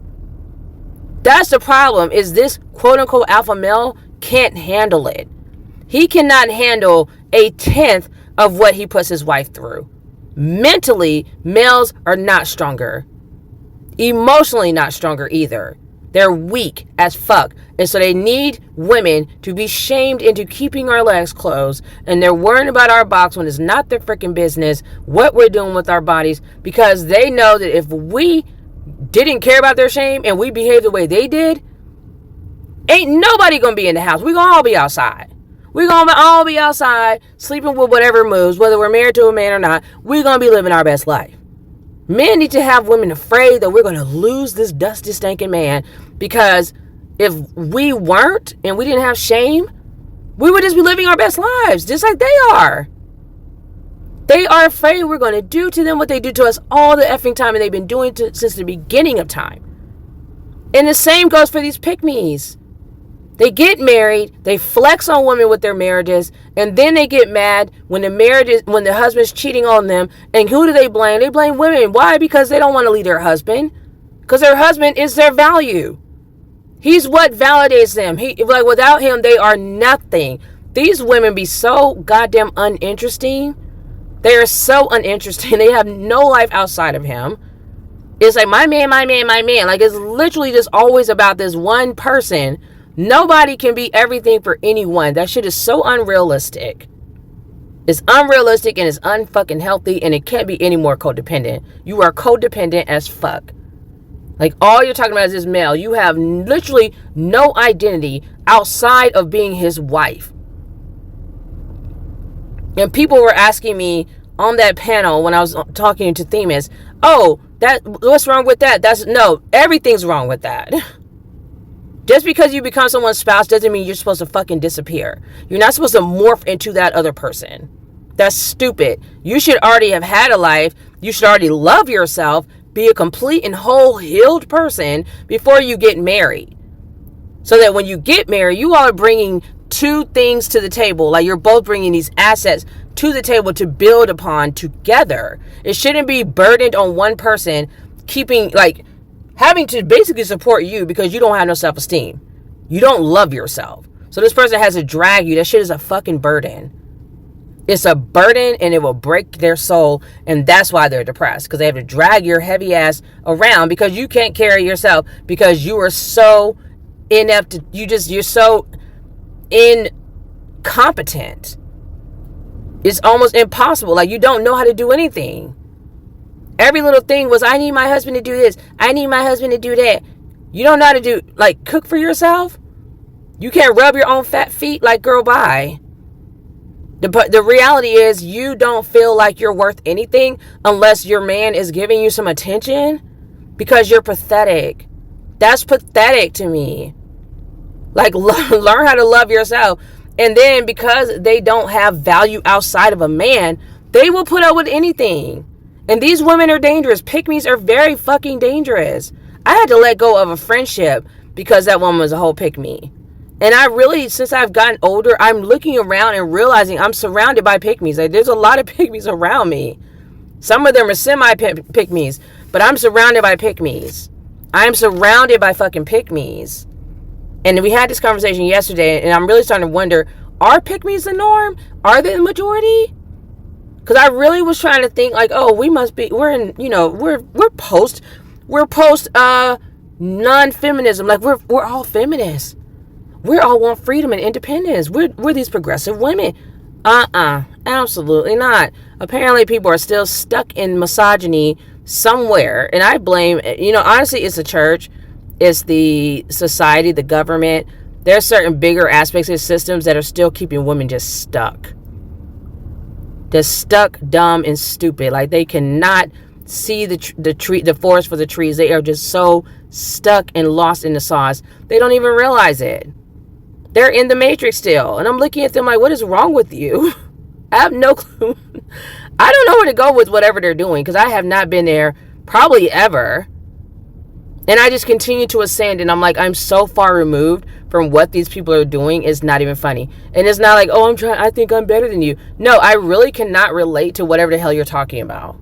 That's the problem. Is this quote unquote alpha male can't handle it. He cannot handle 1/10 of what he puts his wife through. Mentally, males are not stronger. Emotionally, not stronger either. They're weak as fuck. And so they need women to be shamed into keeping our legs closed. And they're worrying about our box when it's not their freaking business what we're doing with our bodies. Because they know that if we didn't care about their shame and we behaved the way they did, ain't nobody gonna be in the house. We're gonna all be outside. We're gonna all be outside, sleeping with whatever moves, whether we're married to a man or not. We're gonna be living our best life. Men need to have women afraid that we're going to lose this dusty, stinking man, because if we weren't and we didn't have shame, we would just be living our best lives, just like they are. They are afraid we're going to do to them what they do to us all the effing time, and they've been doing it since the beginning of time. And the same goes for these pick-me's. They get married, they flex on women with their marriages, and then they get mad when the husband's cheating on them. And who do they blame? They blame women. Why? Because they don't want to leave their husband. Because their husband is their value. He's what validates them. Without him, they are nothing. These women be so goddamn uninteresting. They are so uninteresting. They have no life outside of him. It's like, my man, my man, my man. Like, it's literally just always about this one person. Nobody can be everything for anyone. That shit is so unrealistic. It's unrealistic and it's unfucking healthy, and it can't be any more codependent. You are codependent as fuck. Like, all you're talking about is this male. You have literally no identity outside of being his wife. And people were asking me on that panel when I was talking to Themis, oh, what's wrong with that? No, everything's wrong with that. Just because you become someone's spouse doesn't mean you're supposed to fucking disappear. You're not supposed to morph into that other person. That's stupid. You should already have had a life. You should already love yourself, be a complete and whole healed person before you get married. So that when you get married, you all are bringing two things to the table. Like, you're both bringing these assets to the table to build upon together. It shouldn't be burdened on one person, having to basically support you because you don't have no self-esteem. You don't love yourself. So this person has to drag you. That shit is a fucking burden. It's a burden, and it will break their soul. And that's why they're depressed, because they have to drag your heavy ass around because you can't carry yourself, because you are so inept. You're so incompetent. It's almost impossible. Like, you don't know how to do anything. Every little thing was, I need my husband to do this. I need my husband to do that. You don't know how to cook for yourself? You can't rub your own fat feet? Like, girl, bye. The reality is, you don't feel like you're worth anything unless your man is giving you some attention, because you're pathetic. That's pathetic to me. Like, learn how to love yourself. And then, because they don't have value outside of a man, they will put up with anything. And these women are dangerous. Pick-me's are very fucking dangerous. I had to let go of a friendship because that woman was a whole pick-me. And I really, since I've gotten older, I'm looking around and realizing I'm surrounded by pick-me's. Like, there's a lot of pick-me's around me. Some of them are semi-pick-me's, but I'm surrounded by pick-me's. I'm surrounded by fucking pick-me's. And we had this conversation yesterday, and I'm really starting to wonder, are pick-me's the norm? Are they the majority? Because I really was trying to think, like, oh, we're post non-feminism. Like, we're all feminists. We all want freedom and independence. We're these progressive women. Absolutely not. Apparently people are still stuck in misogyny somewhere, and I blame, honestly, it's the church, it's the society, the government. There's certain bigger aspects of systems that are still keeping women just stuck. They're stuck, dumb, and stupid. Like, they cannot see the forest for the trees. They are just so stuck and lost in the sauce. They don't even realize it. They're in the matrix still. And I'm looking at them like, what is wrong with you? I have no clue. I don't know where to go with whatever they're doing, because I have not been there probably ever. And I just continue to ascend, and I'm like, I'm so far removed from what these people are doing. It's not even funny. And it's not like, oh, I think I'm better than you. No, I really cannot relate to whatever the hell you're talking about.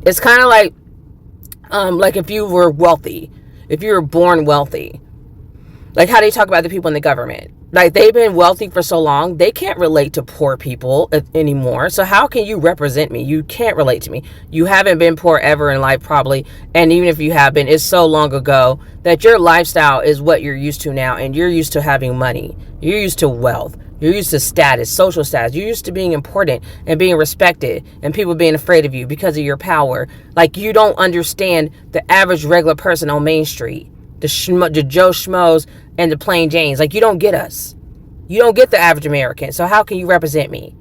It's kind of like if you were wealthy, if you were born wealthy, like how they talk about the people in the government. Like, they've been wealthy for so long, they can't relate to poor people anymore. So how can you represent me? You can't relate to me. You haven't been poor ever in life, probably. And even if you have been, it's so long ago that your lifestyle is what you're used to now. And you're used to having money. You're used to wealth. You're used to status, social status. You're used to being important and being respected and people being afraid of you because of your power. Like, you don't understand the average regular person on Main Street. The Joe Schmoes and the plain Janes. Like, you don't get us. You don't get the average American. So how can you represent me?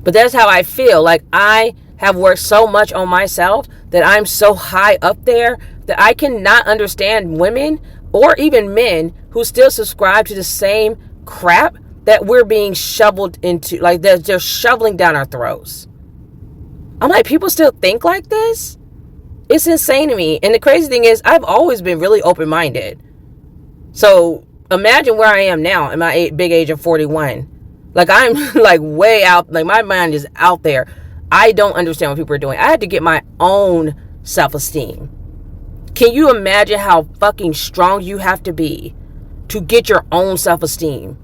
But that's how I feel. Like, I have worked so much on myself that I'm so high up there that I cannot understand women or even men who still subscribe to the same crap that we're being shoveled into. Like, they're shoveling down our throats. I'm like, people still think like this? It's insane to me. And the crazy thing is, I've always been really open-minded. So imagine where I am now in my big age of 41. Like, I'm like way out. Like, my mind is out there. I don't understand what people are doing. I had to get my own self-esteem. Can you imagine how fucking strong you have to be to get your own self-esteem?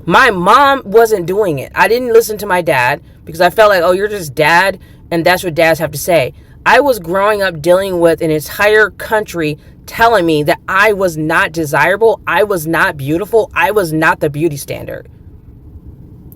My mom wasn't doing it. I didn't listen to my dad because I felt like, oh, you're just dad, and that's what dads have to say. I was growing up dealing with an entire country telling me that I was not desirable, I was not beautiful, I was not the beauty standard.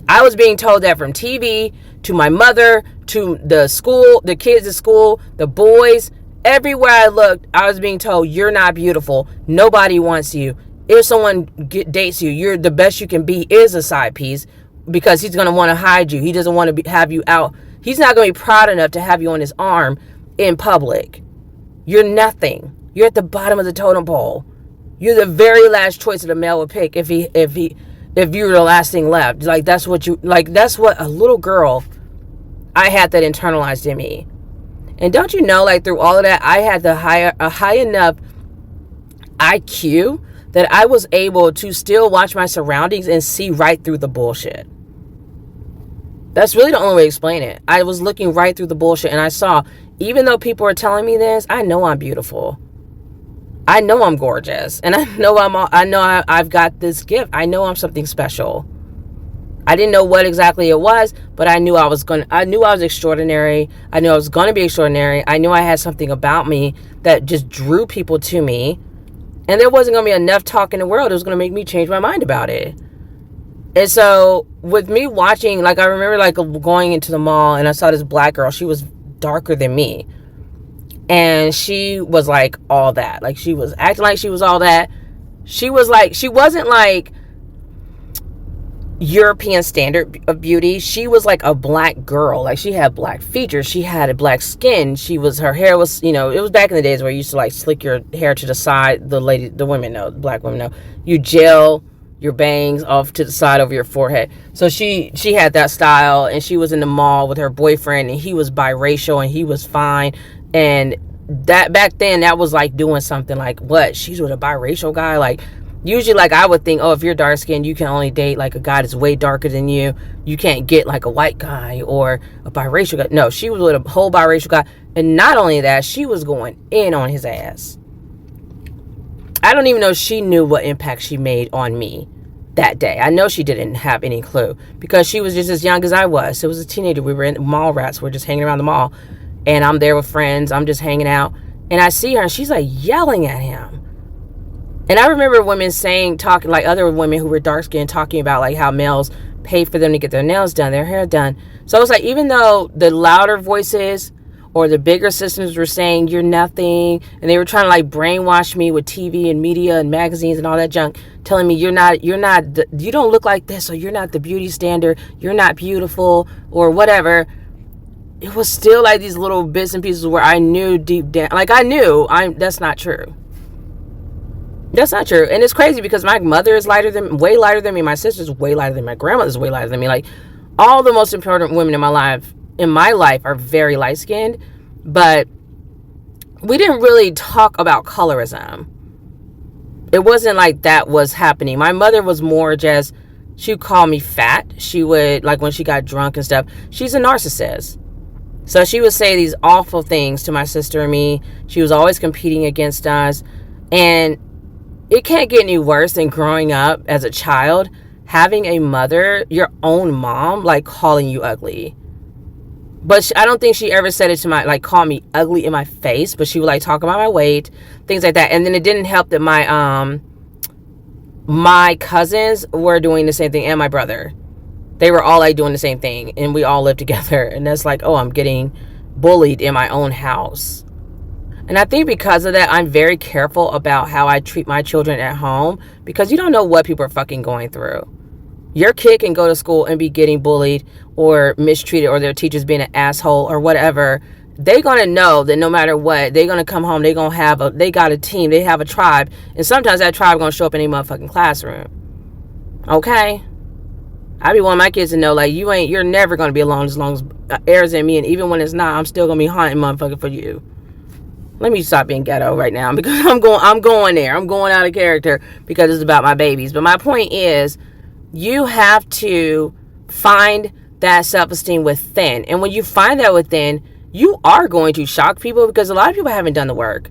I was being told that from TV, to my mother, to the school, the kids at school, the boys. Everywhere I looked, I was being told, you're not beautiful. Nobody wants you. If someone dates you, you're the best you can be is a side piece, because he's going to want to hide you. He doesn't want to have you out. He's not going to be proud enough to have you on his arm in public. You're nothing. You're at the bottom of the totem pole. You're the very last choice that a male would pick if you were the last thing left. Like, that's what a little girl, I had that internalized in me. And don't you know, like, through all of that, I had a high enough IQ that I was able to still watch my surroundings and see right through the bullshit. That's really the only way to explain it. I was looking right through the bullshit, and I saw, even though people are telling me this, I know I'm beautiful. I know I'm gorgeous, and I know I've got this gift. I know I'm something special. I didn't know what exactly it was, but I knew I was extraordinary. I knew I was going to be extraordinary. I knew I had something about me that just drew people to me, and there wasn't going to be enough talk in the world that was going to make me change my mind about it. And so with me watching, like, I remember like going into the mall and I saw this black girl. She was darker than me. And she was like all that. Like, she was acting like she was all that. She wasn't like European standard of beauty. She was like a black girl. Like, she had black features. She had a black skin. Her hair was, it was back in the days where you used to like slick your hair to the side. The black women know. You gel your bangs off to the side over your forehead. So she had that style, and she was in the mall with her boyfriend, and he was biracial, and he was fine. And that back then, that was like doing something. Like, what? She's with a biracial guy? Like, usually, like, I would think, oh, if you're dark skinned, you can only date like a guy that's way darker than you. You can't get like a white guy or a biracial guy. No, she was with a whole biracial guy. And not only that, she was going in on his ass. I don't even know if she knew what impact she made on me that day. I know she didn't have any clue, because she was just as young as I was. So it was a teenager. We were in mall rats. We're just hanging around the mall, and I'm there with friends. I'm just hanging out, and I see her, and she's like yelling at him. And I remember women talking like other women who were dark skinned, talking about like how males pay for them to get their nails done, their hair done. So it's like, even though the louder voices or the bigger systems were saying you're nothing, and they were trying to like brainwash me with TV and media and magazines and all that junk, telling me you don't look like this, or you're not the beauty standard, you're not beautiful, or whatever. It was still like these little bits and pieces where I knew deep down, like I knew that's not true. That's not true. And it's crazy because my mother is way lighter than me. My sister's way lighter than me. My grandmother's way lighter than me. Like, all the most important women in my life are very light skinned. But we didn't really talk about colorism. It wasn't like that was happening. My mother was more just, she would call me fat. She would, like when she got drunk and stuff, she's a narcissist. So she would say these awful things to my sister and me. She was always competing against us. And it can't get any worse than growing up as a child, having a mother, your own mom, like calling you ugly. But I don't think she ever said it to call me ugly in my face, but she would like talk about my weight, things like that. And then it didn't help that my cousins were doing the same thing, and my brother. They were all like doing the same thing, and we all lived together. And that's like, oh, I'm getting bullied in my own house. And I think because of that, I'm very careful about how I treat my children at home, because you don't know what people are fucking going through. Your kid can go to school and be getting bullied or mistreated, or their teachers being an asshole or whatever. They're going to know that no matter what, they're going to come home, they got a team, they have a tribe. And sometimes that tribe going to show up in a motherfucking classroom. Okay? I be wanting my kids to know, like, you're never going to be alone as long as Air's in me. And even when it's not, I'm still going to be haunting motherfucker for you. Let me stop being ghetto right now, because I'm going there. I'm going out of character because it's about my babies. But my point is, you have to find that self-esteem within. And when you find that within, you are going to shock people, because a lot of people haven't done the work.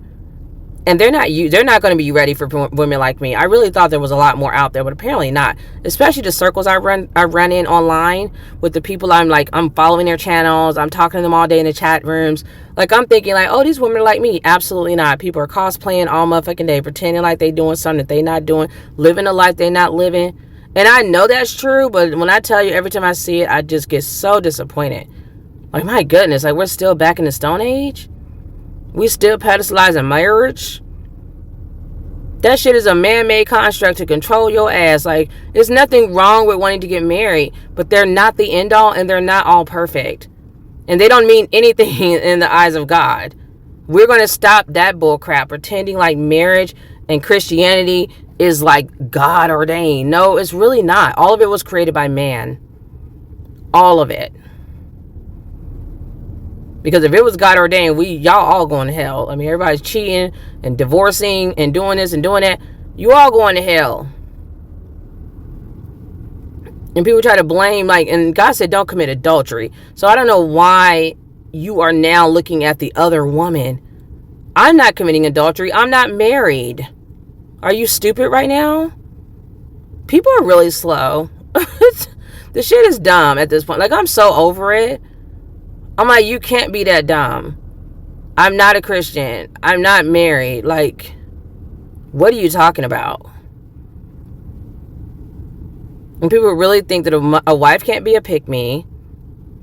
And they're not going to be ready for women like me. I really thought there was a lot more out there, but apparently not. Especially the circles I run in online with the people I'm following their channels. I'm talking to them all day in the chat rooms. Like, I'm thinking like, oh, these women are like me. Absolutely not. People are cosplaying all motherfucking day, pretending like they doing something that they not doing, living a life they not living. And I know that's true, but when I tell you, every time I see it, I just get so disappointed. Like, my goodness, like, we're still back in the Stone Age? We still pedestalizing marriage? That shit is a man-made construct to control your ass. Like, there's nothing wrong with wanting to get married, but they're not the end-all, and they're not all perfect. And they don't mean anything in the eyes of God. We're going to stop that bullcrap, pretending like marriage and Christianity is like God ordained. No, it's really not. All of it was created by man. All of it. Because if it was God ordained, y'all all going to hell. I mean, everybody's cheating and divorcing and doing this and doing that. You all going to hell. And people try to blame, and God said don't commit adultery. So I don't know why you are now looking at the other woman. I'm not committing adultery. I'm not married. Are you stupid right now? People are really slow. The shit is dumb at this point. Like, I'm so over it. I'm like, you can't be that dumb. I'm not a Christian. I'm not married. Like, what are you talking about? And people really think that a wife can't be a pick-me.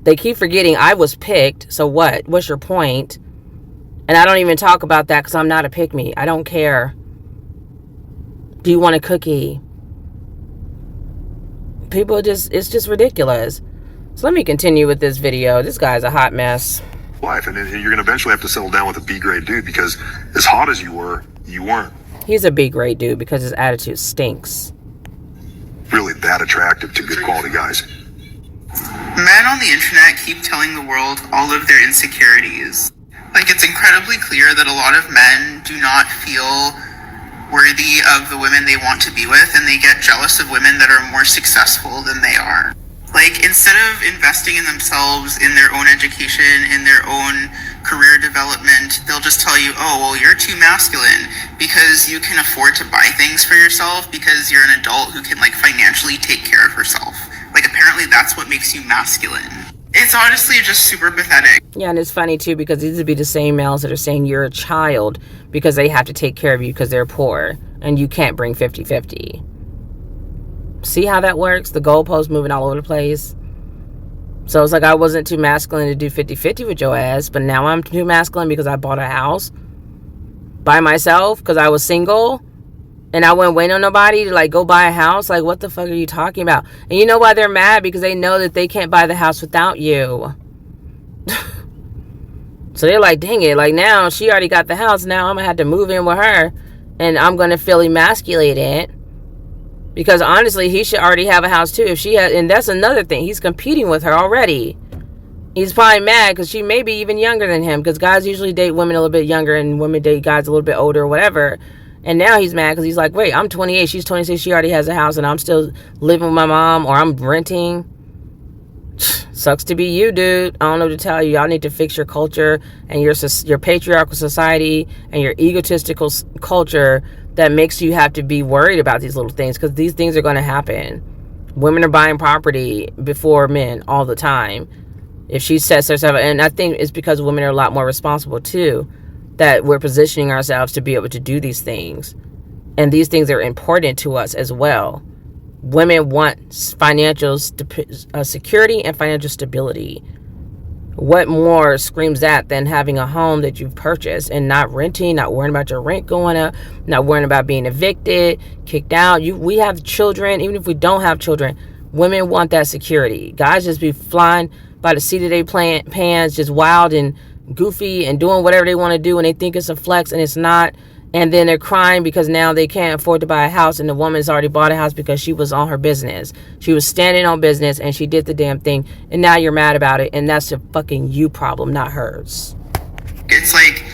They keep forgetting I was picked. So what? What's your point? And I don't even talk about that because I'm not a pick-me. I don't care. Do you want a cookie? People it's just ridiculous. So let me continue with this video. This guy's a hot mess. Life, and then you're going to eventually have to settle down with a B-grade dude, because as hot as you were, you weren't He's a B-grade dude because his attitude stinks. really that attractive to good quality guys. Men on the internet keep telling the world all of their insecurities. Like, it's incredibly clear that a lot of men do not feel worthy of the women they want to be with, and they get jealous of women that are more successful than they are. Like, instead of investing in themselves, in their own education, in their own career development, they'll just tell you, oh, well, you're too masculine because you can afford to buy things for yourself because you're an adult who can, like, financially take care of herself. Like, apparently that's what makes you masculine. It's honestly just super pathetic. Yeah, and it's funny, too, because these would be the same males that are saying you're a child because they have to take care of you because they're poor and you can't bring 50-50. See how that works? The goalposts moving all over the place. So it's like I wasn't too masculine to do 50-50 with your ass, but now I'm too masculine because I bought a house by myself because I was single and I wouldn't wait on nobody to like go buy a house. Like, what the fuck are you talking about? And you know why they're mad? Because they know that they can't buy the house without you. So they're like, dang it, like now she already got the house, now I'm gonna have to move in with her and I'm gonna feel emasculated. Because honestly, he should already have a house too. If she had, and that's another thing, he's competing with her already. He's probably mad because she may be even younger than him, because guys usually date women a little bit younger and women date guys a little bit older or whatever. And now he's mad because he's like, wait, I'm 28, she's 26, she already has a house and I'm still living with my mom, or I'm renting. Sucks to be you, dude. I don't know what to tell you. Y'all need to fix your culture and your patriarchal society and your egotistical culture that makes you have to be worried about these little things, because these things are going to happen. Women are buying property before men all the time. If she sets herself, and I think it's because women are a lot more responsible too, that we're positioning ourselves to be able to do these things. And these things are important to us as well. Women want financial security and financial stability. What more screams that than having a home that you've purchased and not renting, not worrying about your rent going up, not worrying about being evicted, kicked out. We have children. Even if we don't have children, women want that security. Guys just be flying by the seat of their pants, just wild and goofy and doing whatever they want to do, and they think it's a flex and it's not. And then they're crying because now they can't afford to buy a house, and the woman's already bought a house because she was on her business. She was standing on business and she did the damn thing, and now you're mad about it, and that's a fucking you problem, not hers. It's like,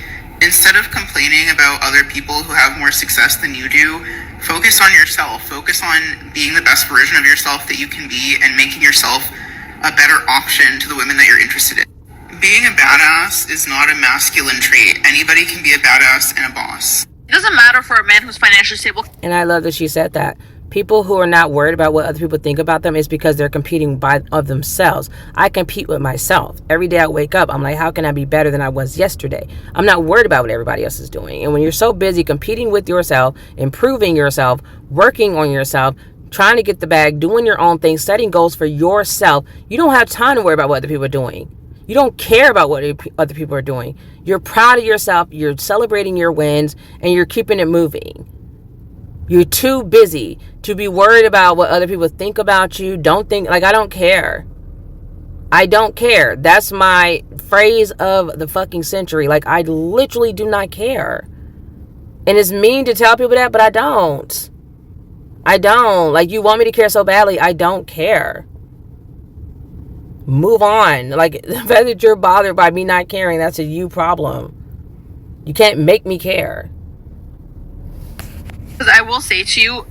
instead of complaining about other people who have more success than you do, focus on yourself. Focus on being the best version of yourself that you can be and making yourself a better option to the women that you're interested in. Being a badass is not a masculine trait. Anybody can be a badass and a boss. It doesn't matter for a man who's financially stable. And I love that she said that. People who are not worried about what other people think about them is because they're competing of themselves. I compete with myself. Every day I wake up, I'm like, how can I be better than I was yesterday? I'm not worried about what everybody else is doing. And when you're so busy competing with yourself, improving yourself, working on yourself, trying to get the bag, doing your own thing, setting goals for yourself, you don't have time to worry about what other people are doing. You don't care about what other people are doing. You're proud of yourself. You're celebrating your wins and you're keeping it moving. You're too busy to be worried about what other people think about you. Don't think, like, I don't care. I don't care. That's my phrase of the fucking century. Like, I literally do not care. And it's mean to tell people that, but I don't. I don't. Like, you want me to care so badly. I don't care. Move on. Like, the fact that you're bothered by me not caring, that's a you problem. You can't make me care. Because I will say to you,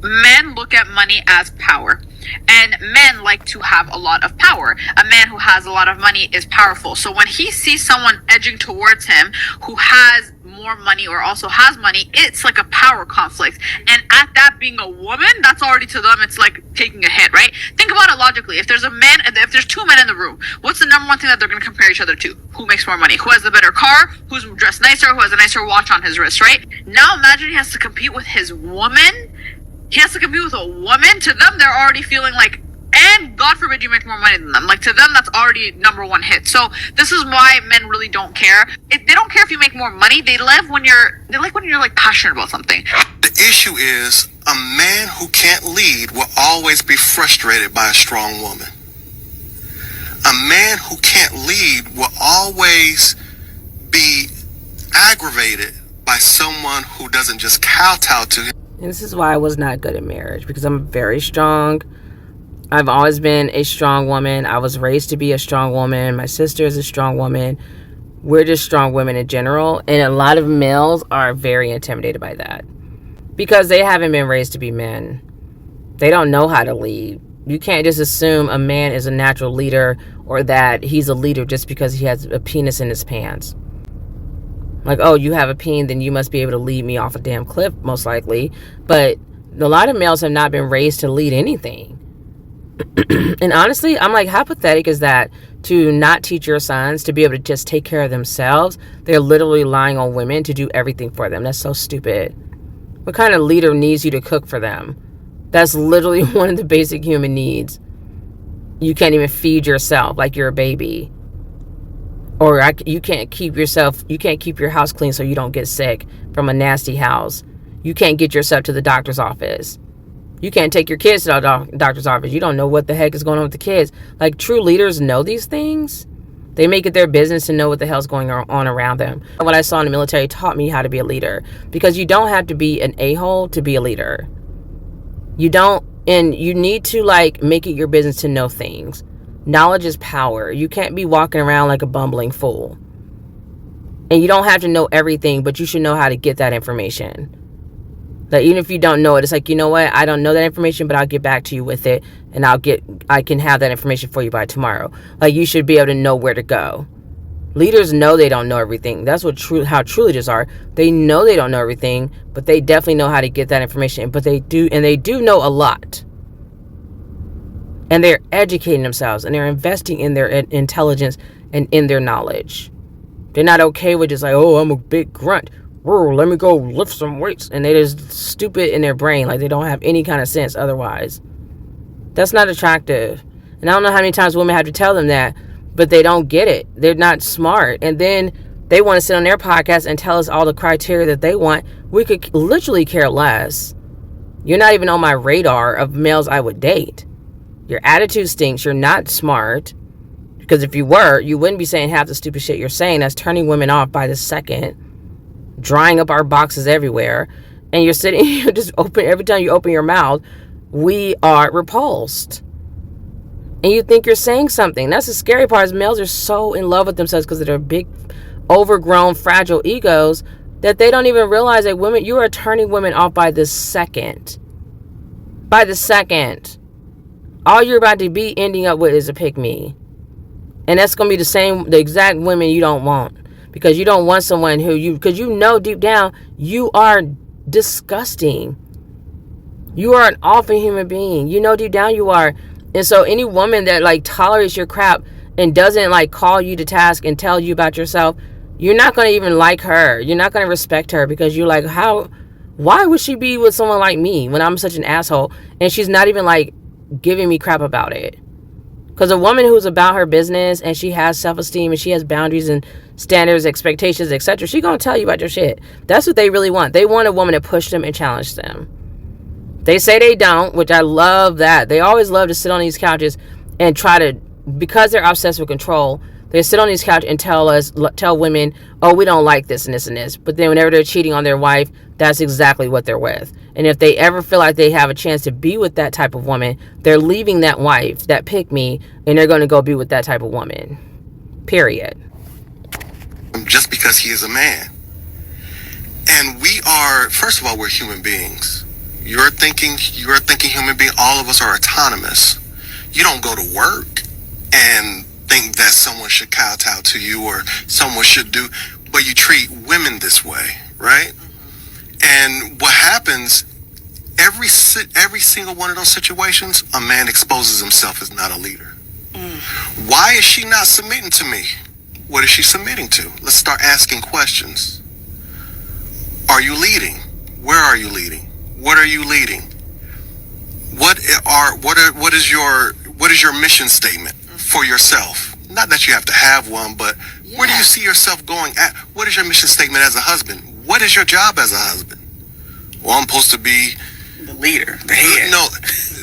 men look at money as power. And men like to have a lot of power. A man who has a lot of money is powerful. So when he sees someone edging towards him who has more money or also has money, it's like a power conflict. And at that being a woman, that's already to them, it's like taking a hit, right? Think about it logically. If there's two men in the room, what's the number one thing that they're going to compare each other to? Who makes more money? Who has the better car? Who's dressed nicer? Who has a nicer watch on his wrist, right? Now imagine he has to compete with his woman. He has to compete with a woman. To them, they're already feeling like, and God forbid you make more money than them. Like, to them, that's already number one hit. So this is why men really don't care. They don't care if you make more money. They like when you're like passionate about something. The issue is a man who can't lead will always be frustrated by a strong woman. A man who can't lead will always be aggravated by someone who doesn't just kowtow to him. And this is why I was not good at marriage, because I'm very strong. I've always been a strong woman. I was raised to be a strong woman. My sister is a strong woman. We're just strong women in general. And a lot of males are very intimidated by that because they haven't been raised to be men. They don't know how to lead. You can't just assume a man is a natural leader or that he's a leader just because he has a penis in his pants. Like, oh, you have a peen, then you must be able to lead me off a damn cliff, most likely. But a lot of males have not been raised to lead anything. And honestly, I'm like, how pathetic is that to not teach your sons to be able to just take care of themselves? They're literally relying on women to do everything for them. That's so stupid. What kind of leader needs you to cook for them? That's literally one of the basic human needs. you can't even feed yourself like you're a baby. Or you can't keep your house clean so you don't get sick from a nasty house. You can't get yourself to the doctor's office. You can't take your kids to the doctor's office. You don't know what the heck is going on with the kids. Like, true leaders know these things. They make it their business to know what the hell's going on around them. What I saw in the military taught me how to be a leader, because you don't have to be an a-hole to be a leader. You don't, and you need to like make it your business to know things. Knowledge is power. You can't be walking around like a bumbling fool. And you don't have to know everything, but you should know how to get that information. That even if you don't know it, it's like, you know what, I don't know that information, but I'll get back to you with it, and I can have that information for you by tomorrow. Like, you should be able to know where to go. Leaders know they don't know everything. That's how true leaders are. They know they don't know everything, but they definitely know how to get that information. But they do know a lot. And they're educating themselves, and they're investing in their intelligence and in their knowledge. They're not okay with just like, oh, I'm a big grunt. Whoa, let me go lift some weights. And they're just stupid in their brain. Like, they don't have any kind of sense otherwise. That's not attractive. And I don't know how many times women have to tell them that, but they don't get it. They're not smart. And then they want to sit on their podcast and tell us all the criteria that they want. We could literally care less. You're not even on my radar of males I would date. Your attitude stinks. You're not smart. Because if you were, you wouldn't be saying half the stupid shit you're saying. That's turning women off by the second. Drying up our boxes everywhere. And you're sitting here just every time you open your mouth, we are repulsed. And you think you're saying something. That's the scary part, is males are so in love with themselves because of their big, overgrown, fragile egos that they don't even realize that you are turning women off by the second. By the second. All you're about to be ending up with is a pick-me. And that's going to be the exact women you don't want. Because you don't want someone because you know deep down, you are disgusting. You are an awful human being. You know deep down you are. And so any woman that like tolerates your crap and doesn't like call you to task and tell you about yourself, you're not going to even like her. You're not going to respect her, because you're like, why would she be with someone like me when I'm such an asshole? And she's not even like giving me crap about it. Because a woman who's about her business and she has self-esteem and she has boundaries and standards, expectations, etc., she's going to tell you about your shit. That's what they really want. They want a woman to push them and challenge them. They say they don't, which I love that. They always love to sit on these couches and try to, because they're obsessed with control, they sit on these couches and tell women, oh, we don't like this and this and this. But then whenever they're cheating on their wife, that's exactly what they're with. And if they ever feel like they have a chance to be with that type of woman, they're leaving that wife, that pick-me, and they're going to go be with that type of woman. Period. Just because he is a man. And we are, first of all, we're human beings. You're a thinking human being. All of us are autonomous. You don't go to work and think that someone should kowtow to you or someone should do, but you treat women this way, right? And what happens, every single one of those situations, a man exposes himself as not a leader. Why is she not submitting to me? What is she submitting to? Let's start asking questions. Are you leading? Where are you leading? What are you leading? What is your mission statement for yourself? Not that you have to have one, but where do you see yourself going at? What is your mission statement as a husband? What is your job as a husband? Well, I'm supposed to be the leader, the head. No,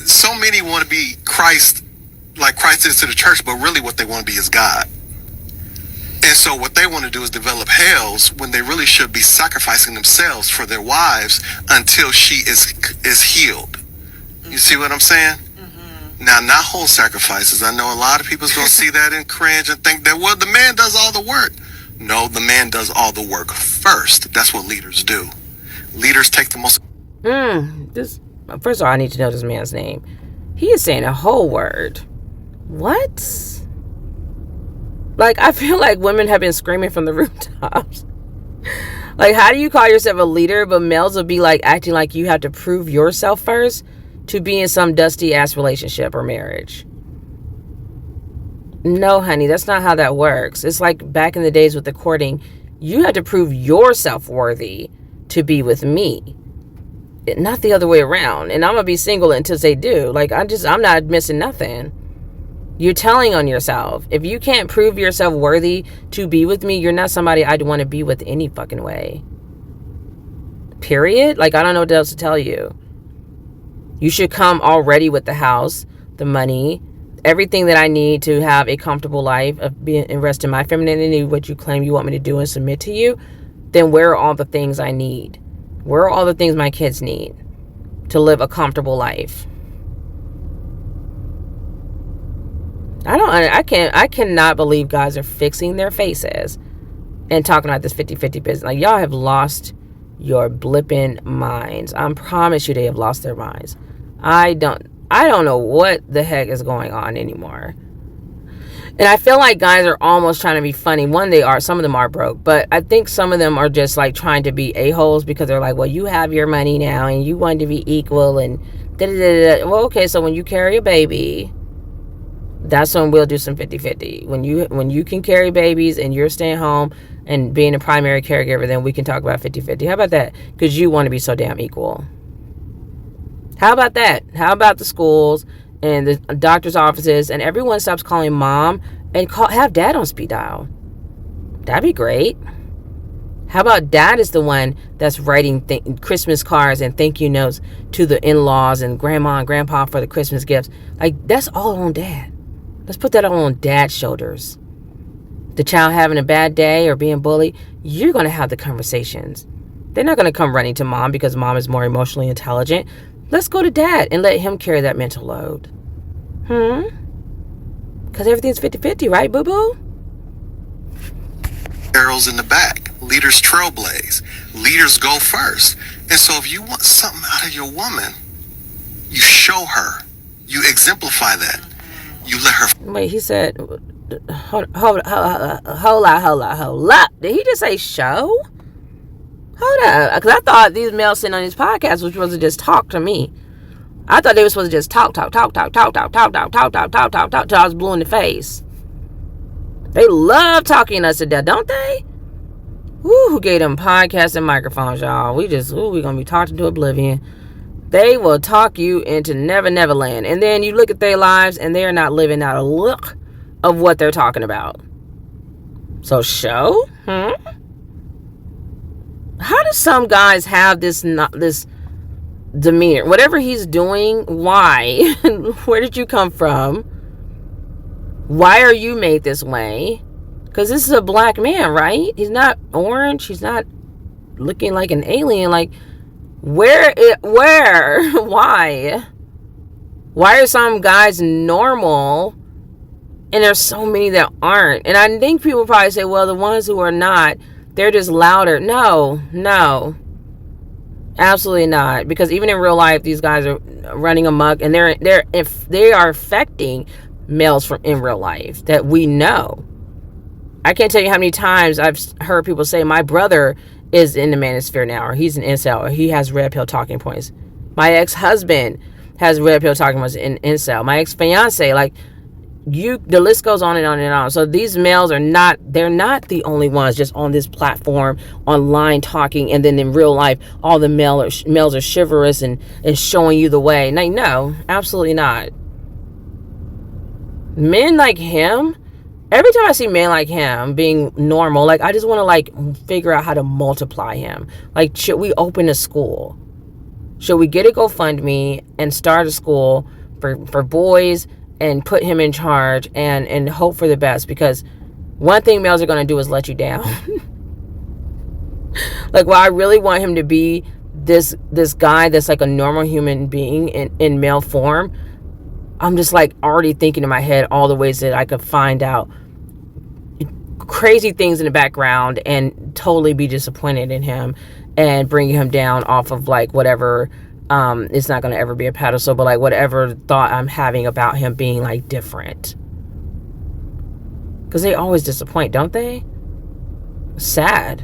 so many want to be Christ, like Christ is to the church, but really what they want to be is God. And so what they want to do is develop hells when they really should be sacrificing themselves for their wives until she is healed. You see what I'm saying? Now, not whole sacrifices. I know a lot of people's going to see that and cringe and think that, well, the man does all the work. No, the man does all the work first. That's what leaders do. Leaders take the most... First of all, I need to know this man's name. He is saying a whole word. What? Like, I feel like women have been screaming from the rooftops. Like, how do you call yourself a leader, but males will be like acting like you have to prove yourself first to be in some dusty ass relationship or marriage? No, honey, that's not how that works. It's like back in the days with the courting. You had to prove yourself worthy to be with me, not the other way around. And I'm gonna be single until they do. Like, I'm not missing nothing. You're telling on yourself. If you can't prove yourself worthy to be with me, you're not somebody I'd want to be with any fucking way. Period. Like, I don't know what else to tell you. You should come already with the house, the money, everything that I need to have a comfortable life of being and rest in my femininity, what you claim you want me to do and submit to you. Then where are all the things I need? Where are all the things my kids need to live a comfortable life? I cannot believe guys are fixing their faces and talking about this 50-50 business. Like, y'all have lost your blipping minds. I promise you they have lost their minds. I don't know what the heck is going on anymore. And I feel like guys are almost trying to be funny. One, they are. Some of them are broke. But I think some of them are just like trying to be a-holes because they're like, well, you have your money now and you want to be equal and da-da-da-da. Well, okay, so when you carry a baby, that's when we'll do some 50-50. When you can carry babies and you're staying home and being a primary caregiver, then we can talk about 50-50. How about that? Because you want to be so damn equal. How about that? How about the schools and the doctor's offices and everyone stops calling mom and have dad on speed dial? That'd be great. How about dad is the one that's writing Christmas cards and thank you notes to the in-laws and grandma and grandpa for the Christmas gifts? Like, that's all on dad. Let's put that all on dad's shoulders. The child having a bad day or being bullied, you're going to have the conversations. They're not going to come running to mom because mom is more emotionally intelligent. Let's go to dad and let him carry that mental load. Because everything's 50-50, right, boo-boo? Arrows in the back. Leaders trailblaze. Leaders go first. And so if you want something out of your woman, you show her. You exemplify that. You let her. Wait, he said, hold up. Did he just say show? Hold up. Because I thought these males sitting on this podcast were supposed to just talk to me. I thought they were supposed to just talk till I was blue in the face. They love talking us to death, don't they? Woo, who gave them podcasts and microphones, y'all? We gonna be talking to oblivion. They will talk you into never land. And then you look at their lives and they're not living out a look of what they're talking about. So show? How do some guys have this demeanor? Whatever he's doing, why? Where did you come from? Why are you made this way? Because this is a black man, right? He's not orange. He's not looking like an alien. Like, where? Why are some guys normal and there's so many that aren't? And I think people probably say, well, the ones who are not, they're just louder. No, absolutely not. Because even in real life, these guys are running amok and they are affecting males from in real life that we know. I can't tell you how many times I've heard people say my brother is in the manosphere now, or he's an incel, or he has red pill talking points. My ex-husband has red pill talking points in incel. My ex-fiance, like, the list goes on and on and on. So these males they're not the only ones just on this platform online talking, and then in real life all the males are chivalrous and showing you the way. No, absolutely not. Men like him, every time I see men like him being normal, like, I just want to, like, figure out how to multiply him. Like, should we open a school? Should we get a GoFundMe and start a school for boys and put him in charge and hope for the best? Because one thing males are going to do is let you down. Like, well, I really want him to be this guy that's like a normal human being in male form. I'm just, like, already thinking in my head all the ways that I could find out crazy things in the background and totally be disappointed in him and bring him down off of, like, whatever. It's not going to ever be a pedestal, but, like, whatever thought I'm having about him being, like, different. Because they always disappoint, don't they? Sad.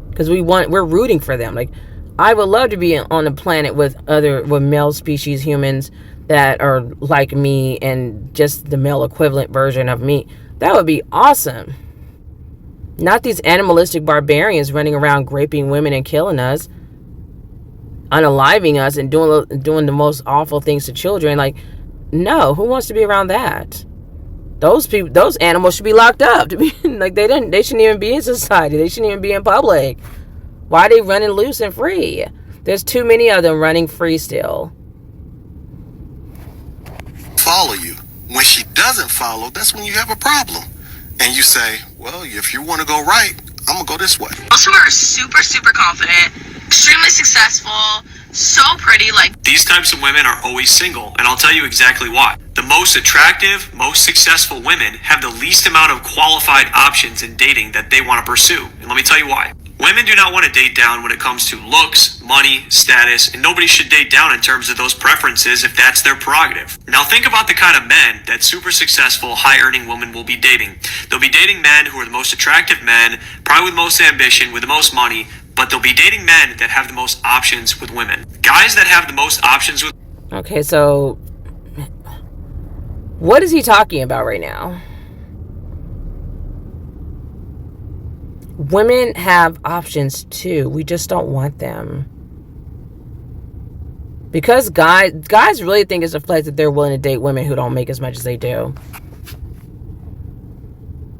Because we're rooting for them. Like, I would love to be on a planet with male species humans that are like me and just the male equivalent version of me. That would be awesome. Not these animalistic barbarians running around raping women and killing us, unaliving us, and doing the most awful things to children. Like, No, who wants to be around that? Those people, those animals should be locked up. To be like, they shouldn't even be in society. They shouldn't even be in public. Why are they running loose and free? There's too many of them running free still. Follow you. When she doesn't follow, that's when you have a problem. And you say, well, if you want to go right, I'm going to go this way. Most of them are super, super confident, extremely successful, so pretty. Like, these types of women are always single, and I'll tell you exactly why. The most attractive, most successful women have the least amount of qualified options in dating that they want to pursue. And let me tell you why. Women do not want to date down when it comes to looks, money, status, and nobody should date down in terms of those preferences if that's their prerogative. Now think about the kind of men that super successful, high-earning women will be dating. They'll be dating men who are the most attractive men, probably with the most ambition, with the most money, but they'll be dating men that have the most options with women. Guys that have the most options with... Okay, so what is he talking about right now? Women have options too. We just don't want them. Because guys really think it's a flex that they're willing to date women who don't make as much as they do.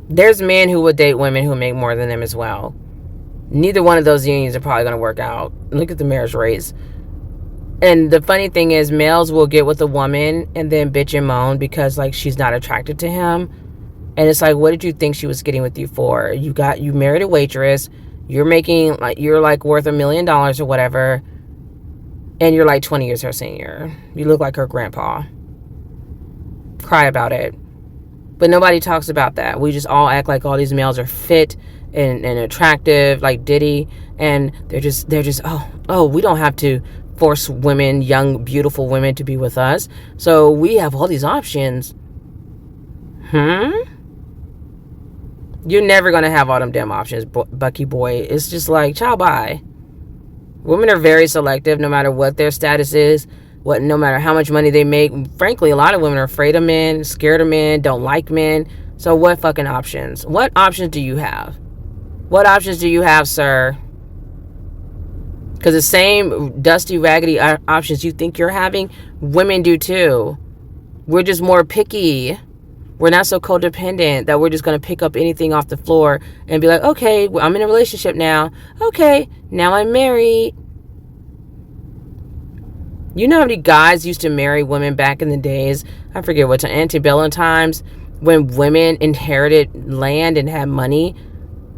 There's men who would date women who make more than them as well. Neither one of those unions are probably going to work out. Look at the marriage rates. And the funny thing is, males will get with a woman and then bitch and moan because like she's not attracted to him. And it's like, what did you think she was getting with you for? You married a waitress. You're worth $1 million or whatever. And you're like 20 years her senior. You look like her grandpa. Cry about it. But nobody talks about that. We just all act like all these males are fit and attractive, like Diddy. And they're just, we don't have to force women, young, beautiful women to be with us. So we have all these options. You're never going to have all them damn options, Bucky boy. It's just like, ciao, bye. Women are very selective no matter what their status is, no matter how much money they make. Frankly, a lot of women are afraid of men, scared of men, don't like men. So what fucking options? What options do you have? What options do you have, sir? Because the same dusty, raggedy options you think you're having, women do too. We're just more picky. We're not so codependent that we're just going to pick up anything off the floor and be like, okay, I'm in a relationship now. Okay, now I'm married. You know how many guys used to marry women back in the days? I forget what, to antebellum times, when women inherited land and had money.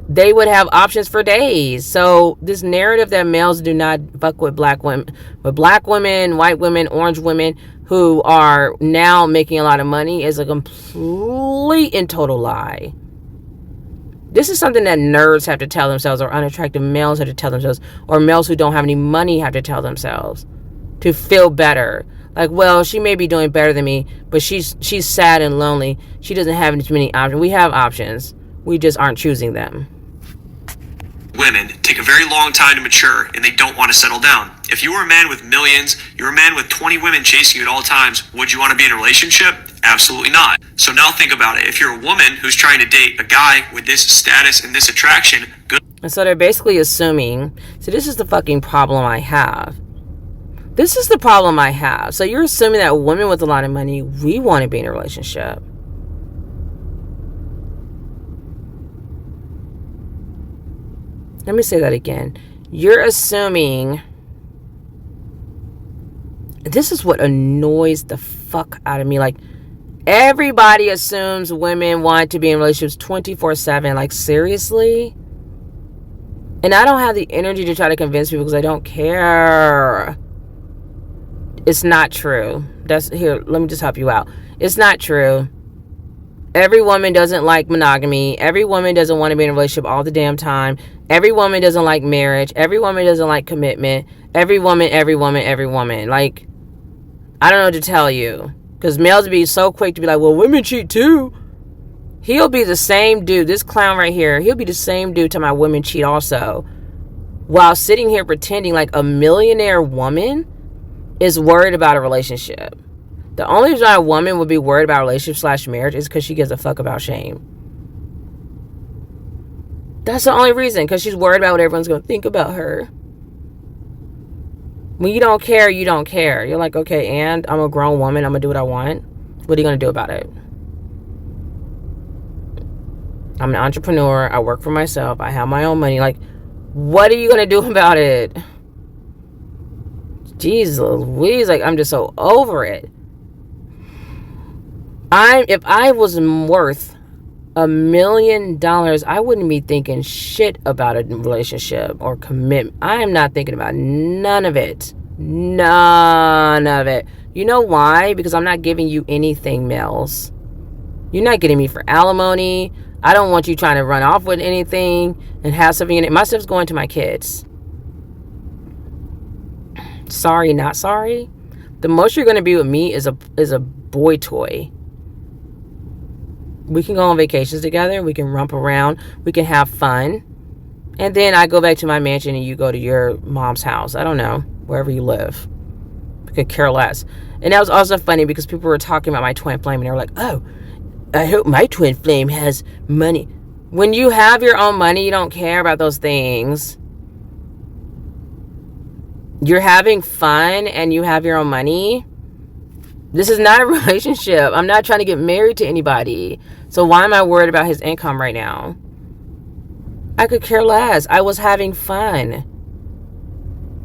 They would have options for days. So this narrative that males do not fuck with black women, white women, orange women, who are now making a lot of money is a complete and total lie. This is something that nerds have to tell themselves, or unattractive males have to tell themselves, or males who don't have any money have to tell themselves to feel better. Like, well, she may be doing better than me, but she's sad and lonely. She doesn't have as many options. We have options. We just aren't choosing them. Women take a very long time to mature and they don't want to settle down. If you were a man with millions, you're a man with 20 women chasing you at all times, would you want to be in a relationship? Absolutely not. So now think about it. If you're a woman who's trying to date a guy with this status and this attraction, good. And so they're basically assuming, so this is the fucking problem I have. This is the problem I have. So you're assuming that women with a lot of money, we want to be in a relationship. Let me say that again. You're assuming, this is what annoys the fuck out of me. Like, everybody assumes women want to be in relationships 24/7. Like, seriously? And I don't have the energy to try to convince people because I don't care. It's not true. Here, let me just help you out. It's not true. Every woman doesn't like monogamy. Every woman doesn't want to be in a relationship all the damn time. Every woman doesn't like marriage. Every woman doesn't like commitment. Every woman. Like, I don't know what to tell you. Because males be so quick to be like, well, women cheat too. He'll be the same dude. This clown right here, he'll be the same dude to my women cheat also. While sitting here pretending like a millionaire woman is worried about a relationship. The only reason a woman would be worried about relationship / marriage is because she gives a fuck about shame. That's the only reason, because she's worried about what everyone's going to think about her. When you don't care, you don't care. You're like, okay, and I'm a grown woman. I'm going to do what I want. What are you going to do about it? I'm an entrepreneur. I work for myself. I have my own money. Like, what are you going to do about it? Jesus Louise. Like, I'm just so over it. If I was worth $1 million, I wouldn't be thinking shit about a relationship or commitment. I am not thinking about none of it. None of it. You know why? Because I'm not giving you anything, males. You're not getting me for alimony. I don't want you trying to run off with anything and have something in it. My stuff's going to my kids. Sorry, not sorry. The most you're going to be with me is a boy toy. We can go on vacations together. We can romp around. We can have fun. And then I go back to my mansion and you go to your mom's house. I don't know. Wherever you live. I could care less. And that was also funny because people were talking about my twin flame and they were like, oh, I hope my twin flame has money. When you have your own money, you don't care about those things. You're having fun and you have your own money. This is not a relationship. I'm not trying to get married to anybody. So why am I worried about his income right now? I could care less. I was having fun.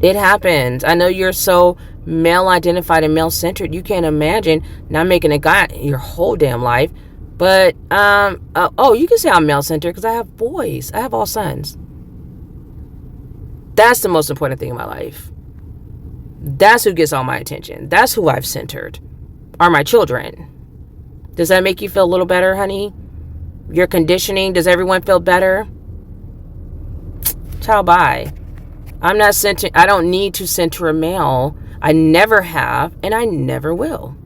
It happens. I know you're so male identified and male centered. You can't imagine not making a guy your whole damn life. But, you can say I'm male centered because I have boys. I have all sons. That's the most important thing in my life. That's who gets all my attention. That's who I've centered. Are my children. Does that make you feel a little better, honey? Your conditioning, does everyone feel better? Ciao, bye. I'm not centering. I don't need to center a male. I never have, and I never will.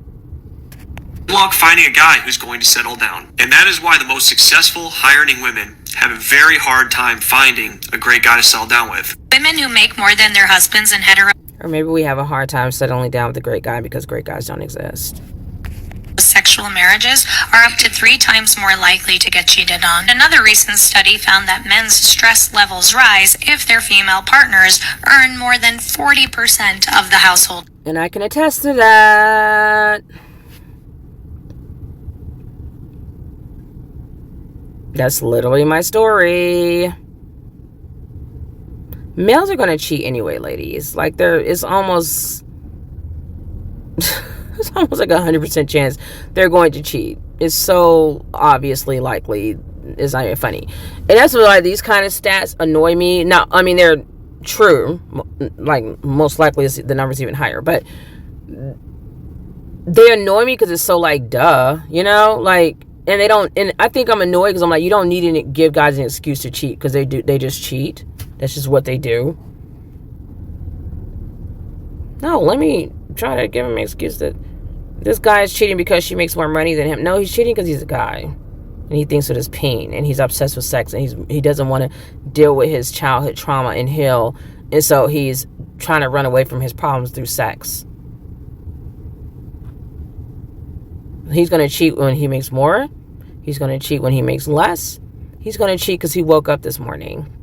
Good luck finding a guy who's going to settle down. And that is why the most successful high earning women have a very hard time finding a great guy to settle down with. Women who make more than their husbands in Or maybe we have a hard time settling down with a great guy because great guys don't exist. Sexual marriages are up to 3 times more likely to get cheated on. Another recent study found that men's stress levels rise if their female partners earn more than 40% of the household. And I can attest to that. That's literally my story. Males are going to cheat anyway, ladies. Like, it's almost it's almost like 100% chance they're going to cheat. It's so obviously likely. It's not even funny. And that's why these kind of stats annoy me. Now, I mean, they're true. Like, most likely the number's even higher. But they annoy me because it's so like, duh. You know? Like, and they don't, and I think I'm annoyed because I'm like, you don't need to give guys an excuse to cheat because they just cheat. That's just what they do. No, let me try to give him an excuse that this guy is cheating because she makes more money than him. No, he's cheating because he's a guy. And he thinks with his pain. And he's obsessed with sex. And he doesn't want to deal with his childhood trauma and heal. And so he's trying to run away from his problems through sex. He's going to cheat when he makes more. He's going to cheat when he makes less. He's going to cheat because he woke up this morning.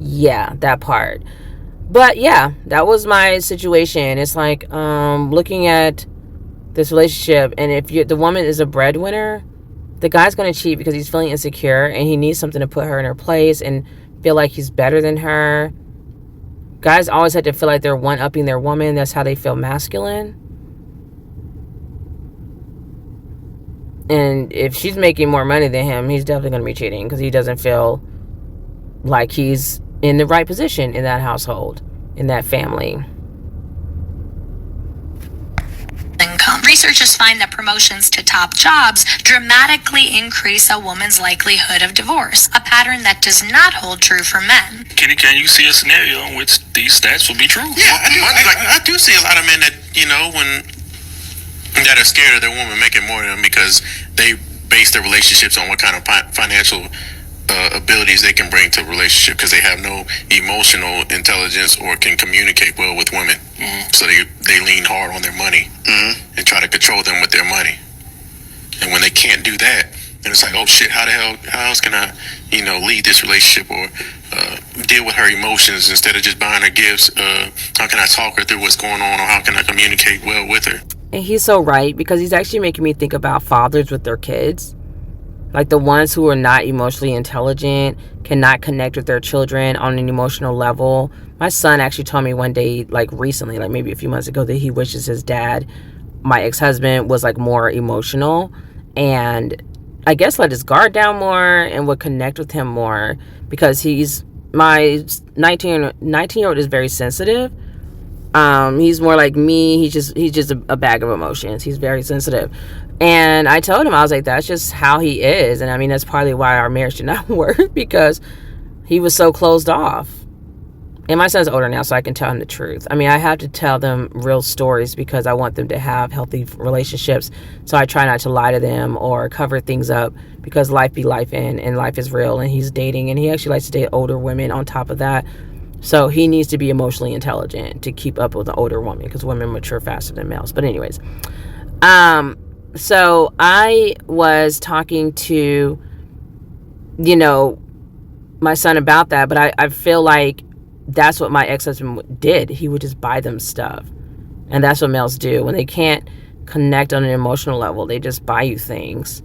Yeah, that part. But yeah, that was my situation. It's like looking at this relationship, and if the woman is a breadwinner, the guy's going to cheat because he's feeling insecure and he needs something to put her in her place and feel like he's better than her. Guys always have to feel like they're one-upping their woman. That's how they feel masculine. And if she's making more money than him, he's definitely going to be cheating because he doesn't feel like he's in the right position in that household, in that family. Income. Researchers find that promotions to top jobs dramatically increase a woman's likelihood of divorce, a pattern that does not hold true for men. Can you see a scenario in which these stats will be true? Yeah, I do see a lot of men that, that are scared of their woman making more than them because they base their relationships on what kind of financial abilities they can bring to a relationship because they have no emotional intelligence or can communicate well with women. Mm-hmm. So they lean hard on their money and try to control them with their money. And when they can't do that, then it's like, oh shit, how else can I, lead this relationship or deal with her emotions instead of just buying her gifts. How can I talk her through what's going on, or how can I communicate well with her? And he's so right, because he's actually making me think about fathers with their kids. Like the ones who are not emotionally intelligent, cannot connect with their children on an emotional level. My son actually told me one day, like recently, like maybe a few months ago, that he wishes his dad, my ex-husband, was like more emotional and I guess let his guard down more and would connect with him more, because my 19-year-old is very sensitive. He's more like me. He's just a bag of emotions. He's very sensitive. And I told him, I was like, that's just how he is. And I mean, that's partly why our marriage did not work, because he was so closed off. And my son's older now, so I can tell him the truth. I mean, I have to tell them real stories because I want them to have healthy relationships. So I try not to lie to them or cover things up, because life be life and life is real. And he's dating, and he actually likes to date older women on top of that. So he needs to be emotionally intelligent to keep up with an older woman, because women mature faster than males. But anyways, so I was talking to, my son about that, but I feel like that's what my ex-husband did. He would just buy them stuff. And that's what males do. When they can't connect on an emotional level, they just buy you things.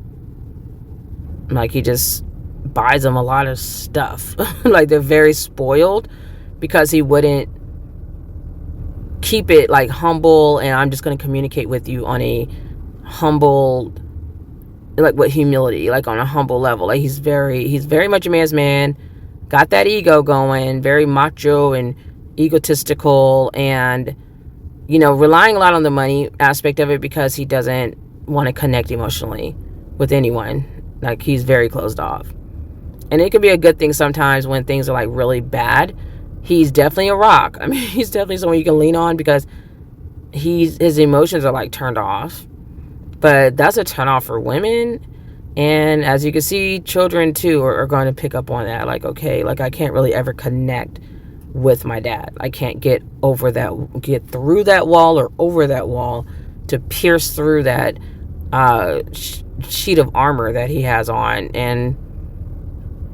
Like, he just buys them a lot of stuff. Like, they're very spoiled, because he wouldn't keep it like humble, and I'm just going to communicate with you on a humble, like with humility, like on a humble level. Like, he's very much a man's man, got that ego going, very macho and egotistical, and relying a lot on the money aspect of it, because he doesn't want to connect emotionally with anyone. Like, he's very closed off. And it can be a good thing sometimes when things are like really bad. He's definitely a rock. I mean, he's definitely someone you can lean on, because his emotions are like turned off. But that's a turn off for women. And as you can see, children too are going to pick up on that. Like, okay, like I can't really ever connect with my dad. I can't get through that wall or over that wall to pierce through that sheet of armor that he has on. And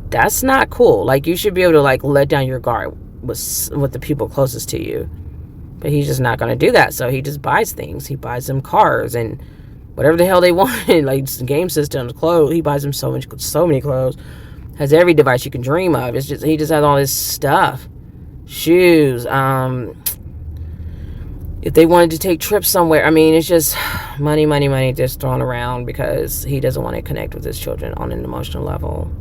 that's not cool. Like, you should be able to like let down your guard with the people closest to you. But he's just not going to do that. So he just buys things. He buys them cars and whatever the hell they want, like game systems, clothes. He buys them so many clothes. Has every device you can dream of. It's just, he just has all this stuff. Shoes. If they wanted to take trips somewhere, I mean, it's just money just thrown around, because he doesn't want to connect with his children on an emotional level.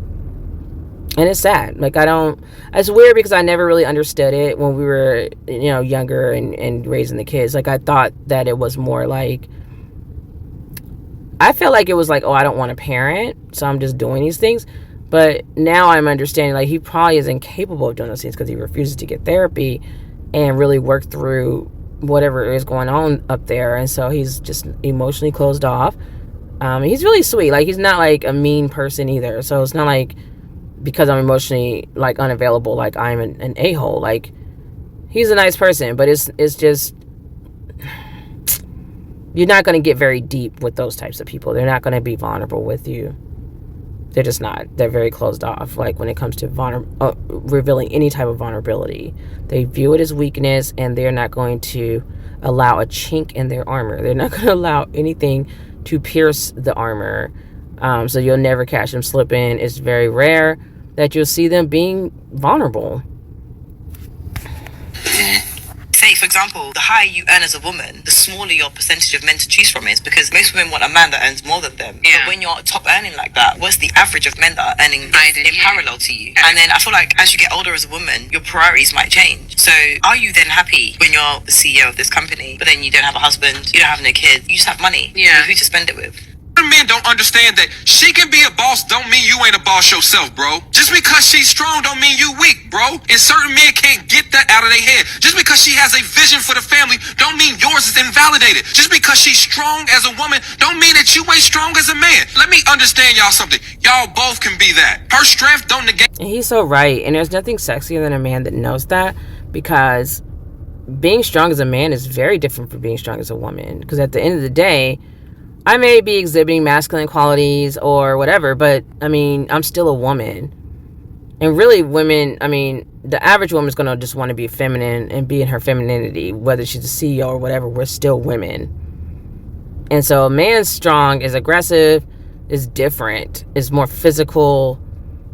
And it's sad. Like, it's weird, because I never really understood it when we were, younger and raising the kids. Like, I thought that it was more like, I felt like it was like, oh, I don't want a parent, so I'm just doing these things. But now I'm understanding, like, he probably is incapable of doing those things, because he refuses to get therapy and really work through whatever is going on up there. And so he's just emotionally closed off. He's really sweet. Like, he's not like a mean person either. So it's not like, because I'm emotionally like unavailable, like I'm an a-hole. Like, he's a nice person, but it's just, you're not going to get very deep with those types of people. They're not going to be vulnerable with you. They're just not. They're very closed off. Like, when it comes to revealing any type of vulnerability, they view it as weakness, and they're not going to allow a chink in their armor. They're not going to allow anything to pierce the armor. So you'll never catch them slipping. It's very rare that you'll see them being vulnerable. Say, for example, the higher you earn as a woman, the smaller your percentage of men to choose from is, because most women want a man that earns more than them. Yeah. But when you're top earning like that, what's the average of men that are earning in parallel to you? And then I feel like as you get older as a woman, your priorities might change. So are you then happy when you're the CEO of this company, but then you don't have a husband, you don't have no kids, you just have money? Yeah. Who to spend it with? Men don't understand that she can be a boss don't mean you ain't a boss yourself, bro. Just because she's strong don't mean you weak, bro. And certain men can't get that out of their head. Just because she has a vision for the family don't mean yours is invalidated. Just because she's strong as a woman don't mean that you ain't strong as a man. Let me understand y'all something. Y'all both can be that. Her strength don't negate. And he's so right. And there's nothing sexier than a man that knows that, because being strong as a man is very different from being strong as a woman. Because at the end of the day, I may be exhibiting masculine qualities or whatever, but I mean, I'm still a woman. And really, women, I mean, the average woman's going to just want to be feminine and be in her femininity, whether she's a CEO or whatever. We're still women. And so a man's strong, is aggressive, is different, is more physical.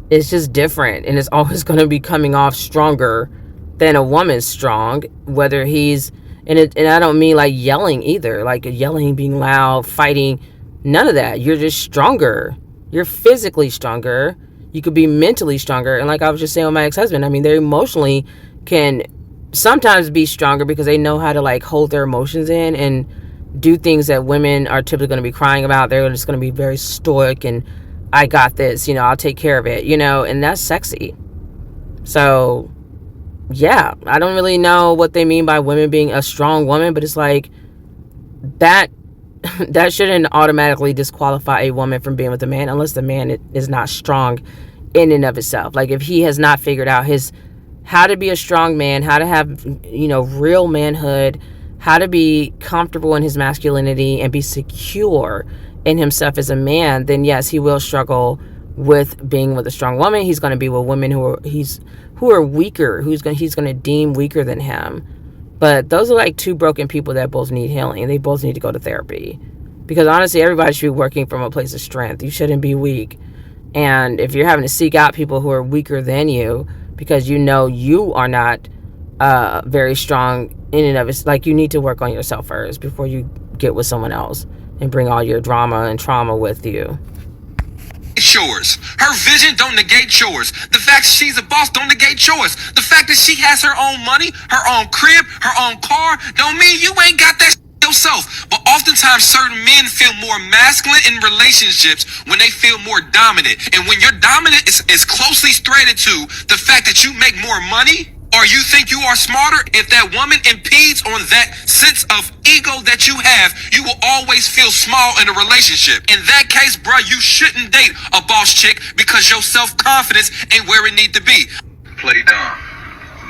It's just different, and it's always going to be coming off stronger than a woman's strong, whether he's, and I don't mean like yelling either, like yelling, being loud, fighting, none of that. You're just stronger. You're physically stronger. You could be mentally stronger. And like I was just saying with my ex-husband, I mean, they emotionally can sometimes be stronger because they know how to like hold their emotions in and do things that women are typically going to be crying about. They're just going to be very stoic and I got this, I'll take care of it, and that's sexy. So yeah, I don't really know what they mean by women being a strong woman, but it's like that shouldn't automatically disqualify a woman from being with a man unless the man is not strong in and of itself. Like if he has not figured out how to be a strong man, how to have, real manhood, how to be comfortable in his masculinity and be secure in himself as a man, then yes, he will struggle with being with a strong woman. He's going to be with women who are weaker, he's going to deem weaker than him. But those are like two broken people that both need healing. They both need to go to therapy. Because honestly, everybody should be working from a place of strength. You shouldn't be weak. And if you're having to seek out people who are weaker than you because you are not very strong in and of it, like you need to work on yourself first before you get with someone else and bring all your drama and trauma with you. Yours. Her vision don't negate yours. The fact she's a boss don't negate yours. The fact that she has her own money, her own crib, her own car, don't mean you ain't got that yourself. But oftentimes certain men feel more masculine in relationships when they feel more dominant. And when your dominant is closely threaded to the fact that you make more money, or you think you are smarter, if that woman impedes on that sense of ego that you have, you will always feel small in a relationship. In that case, bruh, you shouldn't date a boss chick because your self-confidence ain't where it need to be. Play dumb.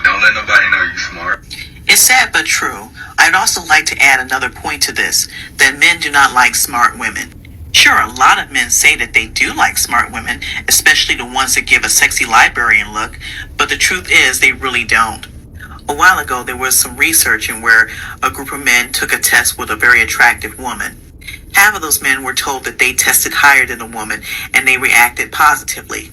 Don't let nobody know you smart. It's sad but true. I'd also like to add another point to this, that men do not like smart women. Sure, a lot of men say that they do like smart women, especially the ones that give a sexy librarian look, but the truth is they really don't. A while ago, there was some research in where a group of men took a test with a very attractive woman. Half of those men were told that they tested higher than the woman and they reacted positively.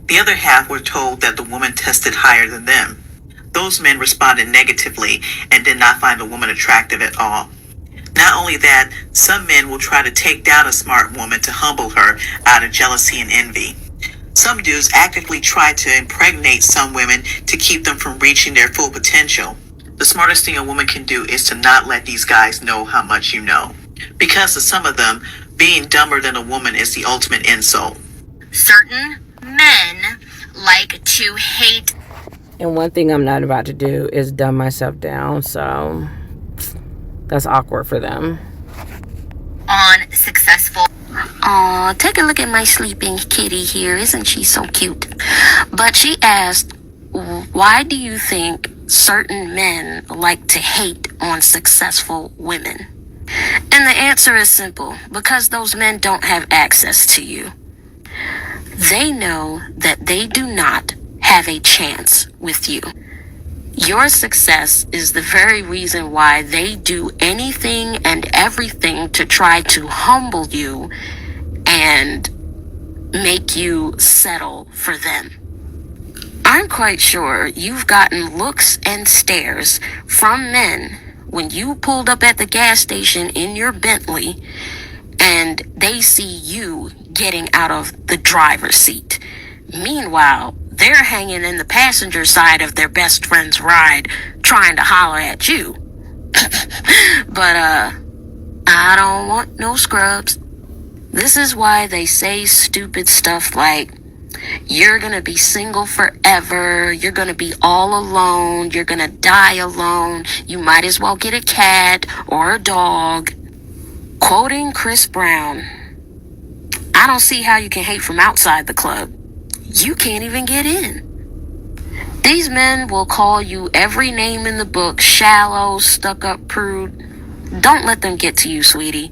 The other half were told that the woman tested higher than them. Those men responded negatively and did not find the woman attractive at all. Not only that, some men will try to take down a smart woman to humble her out of jealousy and envy. Some dudes actively try to impregnate some women to keep them from reaching their full potential. The smartest thing a woman can do is to not let these guys know how much you know. Because to some of them, being dumber than a woman is the ultimate insult. Certain men like to hate. And one thing I'm not about to do is dumb myself down, so that's awkward for them. On successful. Aw, take a look at my sleeping kitty here. Isn't she so cute? But she asked, why do you think certain men like to hate on successful women? And the answer is simple. Because those men don't have access to you. They know that they do not have a chance with you. Your success is the very reason why they do anything and everything to try to humble you and make you settle for them. I'm quite sure you've gotten looks and stares from men when you pulled up at the gas station in your Bentley and they see you getting out of the driver's seat. Meanwhile, they're hanging in the passenger side of their best friend's ride trying to holler at you. But, I don't want no scrubs. This is why they say stupid stuff like, you're gonna be single forever, you're gonna be all alone, you're gonna die alone, you might as well get a cat or a dog. Quoting Chris Brown, I don't see how you can hate from outside the club. You can't even get in. These men will call you every name in the book, shallow, stuck-up prude. Don't let them get to you, sweetie.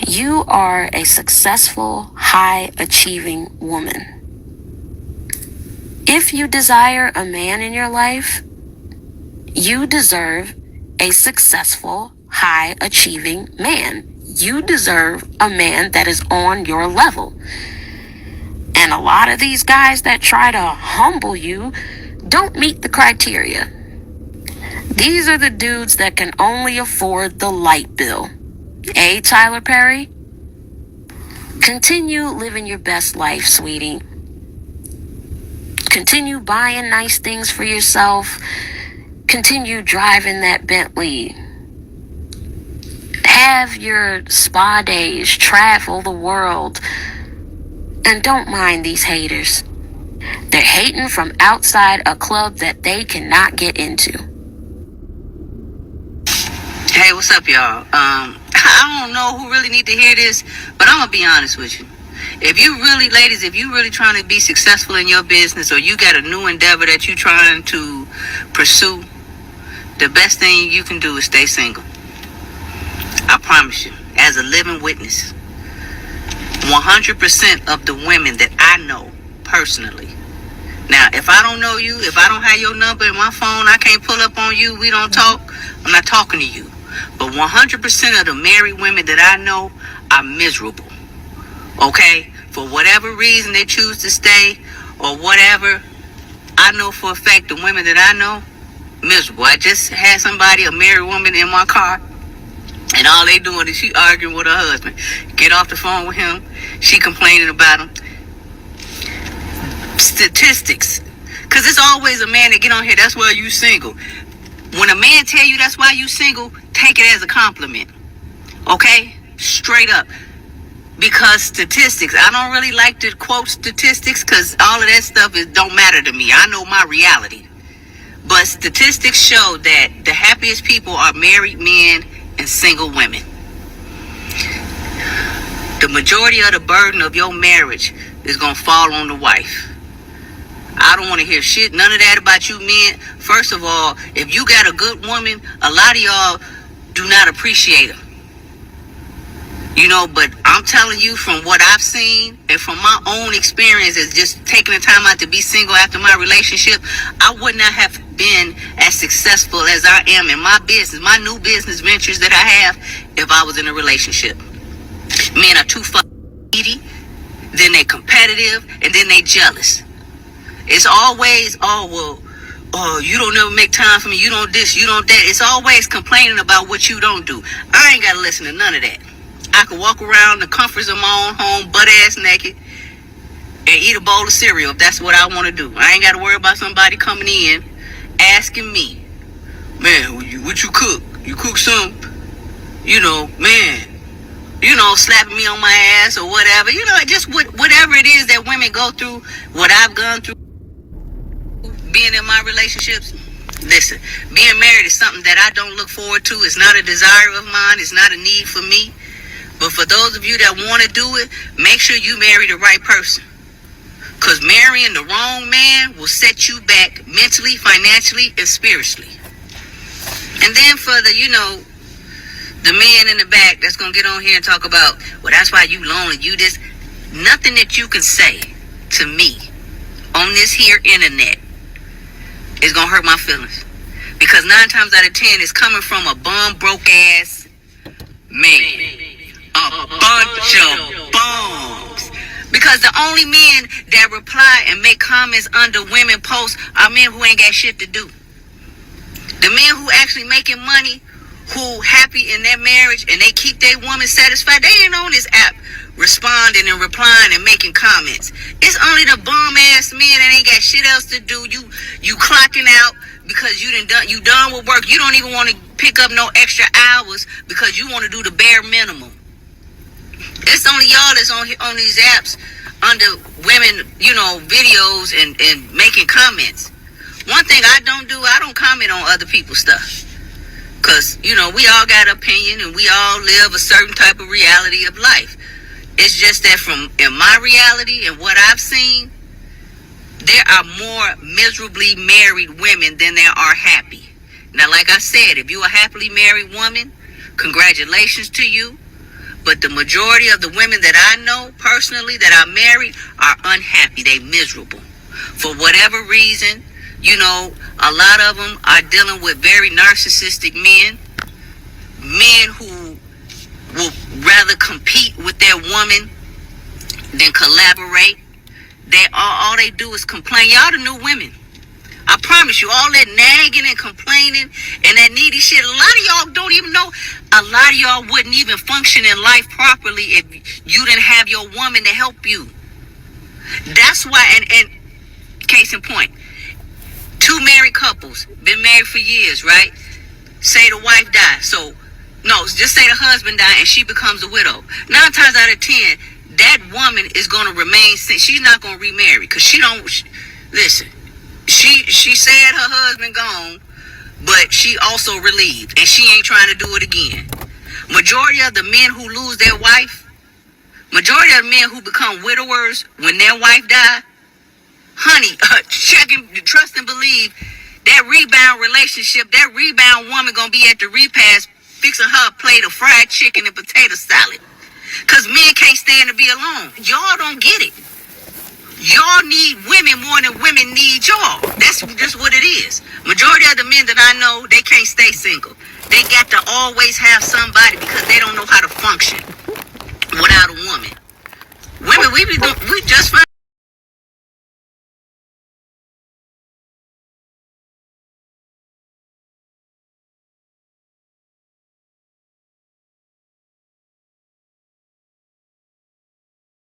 You are a successful, high-achieving woman. If you desire a man in your life, you deserve a successful, high-achieving man. You deserve a man that is on your level. And a lot of these guys that try to humble you don't meet the criteria. These are the dudes that can only afford the light bill. Tyler Perry? Continue living your best life, sweetie. Continue buying nice things for yourself. Continue driving that Bentley. Have your spa days. Travel the world. And don't mind these haters. They're hating from outside a club that they cannot get into. Hey, what's up, y'all? I don't know who really need to hear this, but I'm gonna be honest with you. If you really, ladies, if you really trying to be successful in your business, or you got a new endeavor that you trying to pursue, the best thing you can do is stay single. I promise you, as a living witness, 100% of the women that I know personally. Now, if I don't know you, if I don't have your number in my phone, I can't pull up on you, we don't talk, I'm not talking to you. But 100% of the married women that I know are miserable. Okay? For whatever reason they choose to stay or whatever, I know for a fact the women that I know, miserable. I just had somebody, a married woman, in my car, and all they doing is she arguing with her husband. Get off the phone with him. She complaining about him. Statistics. Because it's always a man that get on here, that's why you single. When a man tell you that's why you single, take it as a compliment. Okay? Straight up. Because statistics, I don't really like to quote statistics because all of that stuff don't matter to me. I know my reality. But statistics show that the happiest people are married men and single women. The majority of the burden of your marriage is going to fall on the wife. I don't want to hear shit, none of that about you men. First of all, if you got a good woman, a lot of y'all do not appreciate her. You know, but I'm telling you from what I've seen and from my own experience as just taking the time out to be single after my relationship, I would not have been as successful as I am in my business, my new business ventures that I have, if I was in a relationship. Men are too fucking needy, then they competitive, and then they jealous. It's always, you don't never make time for me, you don't this, you don't that. It's always complaining about what you don't do. I ain't got to listen to none of that. I could walk around the comforts of my own home, butt ass naked, and eat a bowl of cereal if that's what I want to do. I ain't got to worry about somebody coming in asking me, man, what you cook? You cook some, man, slapping me on my ass or whatever. Just whatever it is that women go through, what I've gone through, being in my relationships. Listen, being married is something that I don't look forward to. It's not a desire of mine. It's not a need for me. But for those of you that want to do it, make sure you marry the right person. Because marrying the wrong man will set you back mentally, financially, and spiritually. And then for the man in the back that's going to get on here and talk about, well, that's why you lonely, you this. Nothing that you can say to me on this here internet is going to hurt my feelings. Because 9 times out of 10, it's coming from a bum, broke ass man. A bunch of bums. Because the only men that reply and make comments under women posts are men who ain't got shit to do. The men who actually making money, who happy in their marriage and they keep their woman satisfied, they ain't on this app responding and replying and making comments. It's only the bum ass men that ain't got shit else to do. You clocking out because you done with work. You don't even want to pick up no extra hours because you want to do the bare minimum. It's only y'all that's on these apps under women, videos and making comments. One thing I don't do, I don't comment on other people's stuff. Because, we all got an opinion and we all live a certain type of reality of life. It's just that in my reality and what I've seen, there are more miserably married women than there are happy. Now, like I said, if you're a happily married woman, congratulations to you. But the majority of the women that I know personally that are married are unhappy. They miserable. For whatever reason, you know, a lot of them are dealing with very narcissistic men who will rather compete with their woman than collaborate. All they do is complain. Y'all the new women. I promise you, all that nagging and complaining and that needy shit, a lot of y'all don't even know. A lot of y'all wouldn't even function in life properly if you didn't have your woman to help you. That's why, and case in point, two married couples, been married for years, right? Say the wife died. So, no, just say the husband died and she becomes a widow. 9 times out of 10, that woman is going to remain, she's not going to remarry because she don't, listen, she said her husband gone, but she also relieved and she ain't trying to do it again. Majority of the men who lose their wife, majority of the men who become widowers when their wife die, honey, check and trust and believe that rebound relationship, that rebound woman gonna be at the repast fixing her a plate of fried chicken and potato salad. Cause men can't stand to be alone. Y'all don't get it. Y'all need women more than women need y'all. That's just what it is. Majority of the men that I know, they can't stay single. They got to always have somebody because they don't know how to function without a woman. Women, we just fine.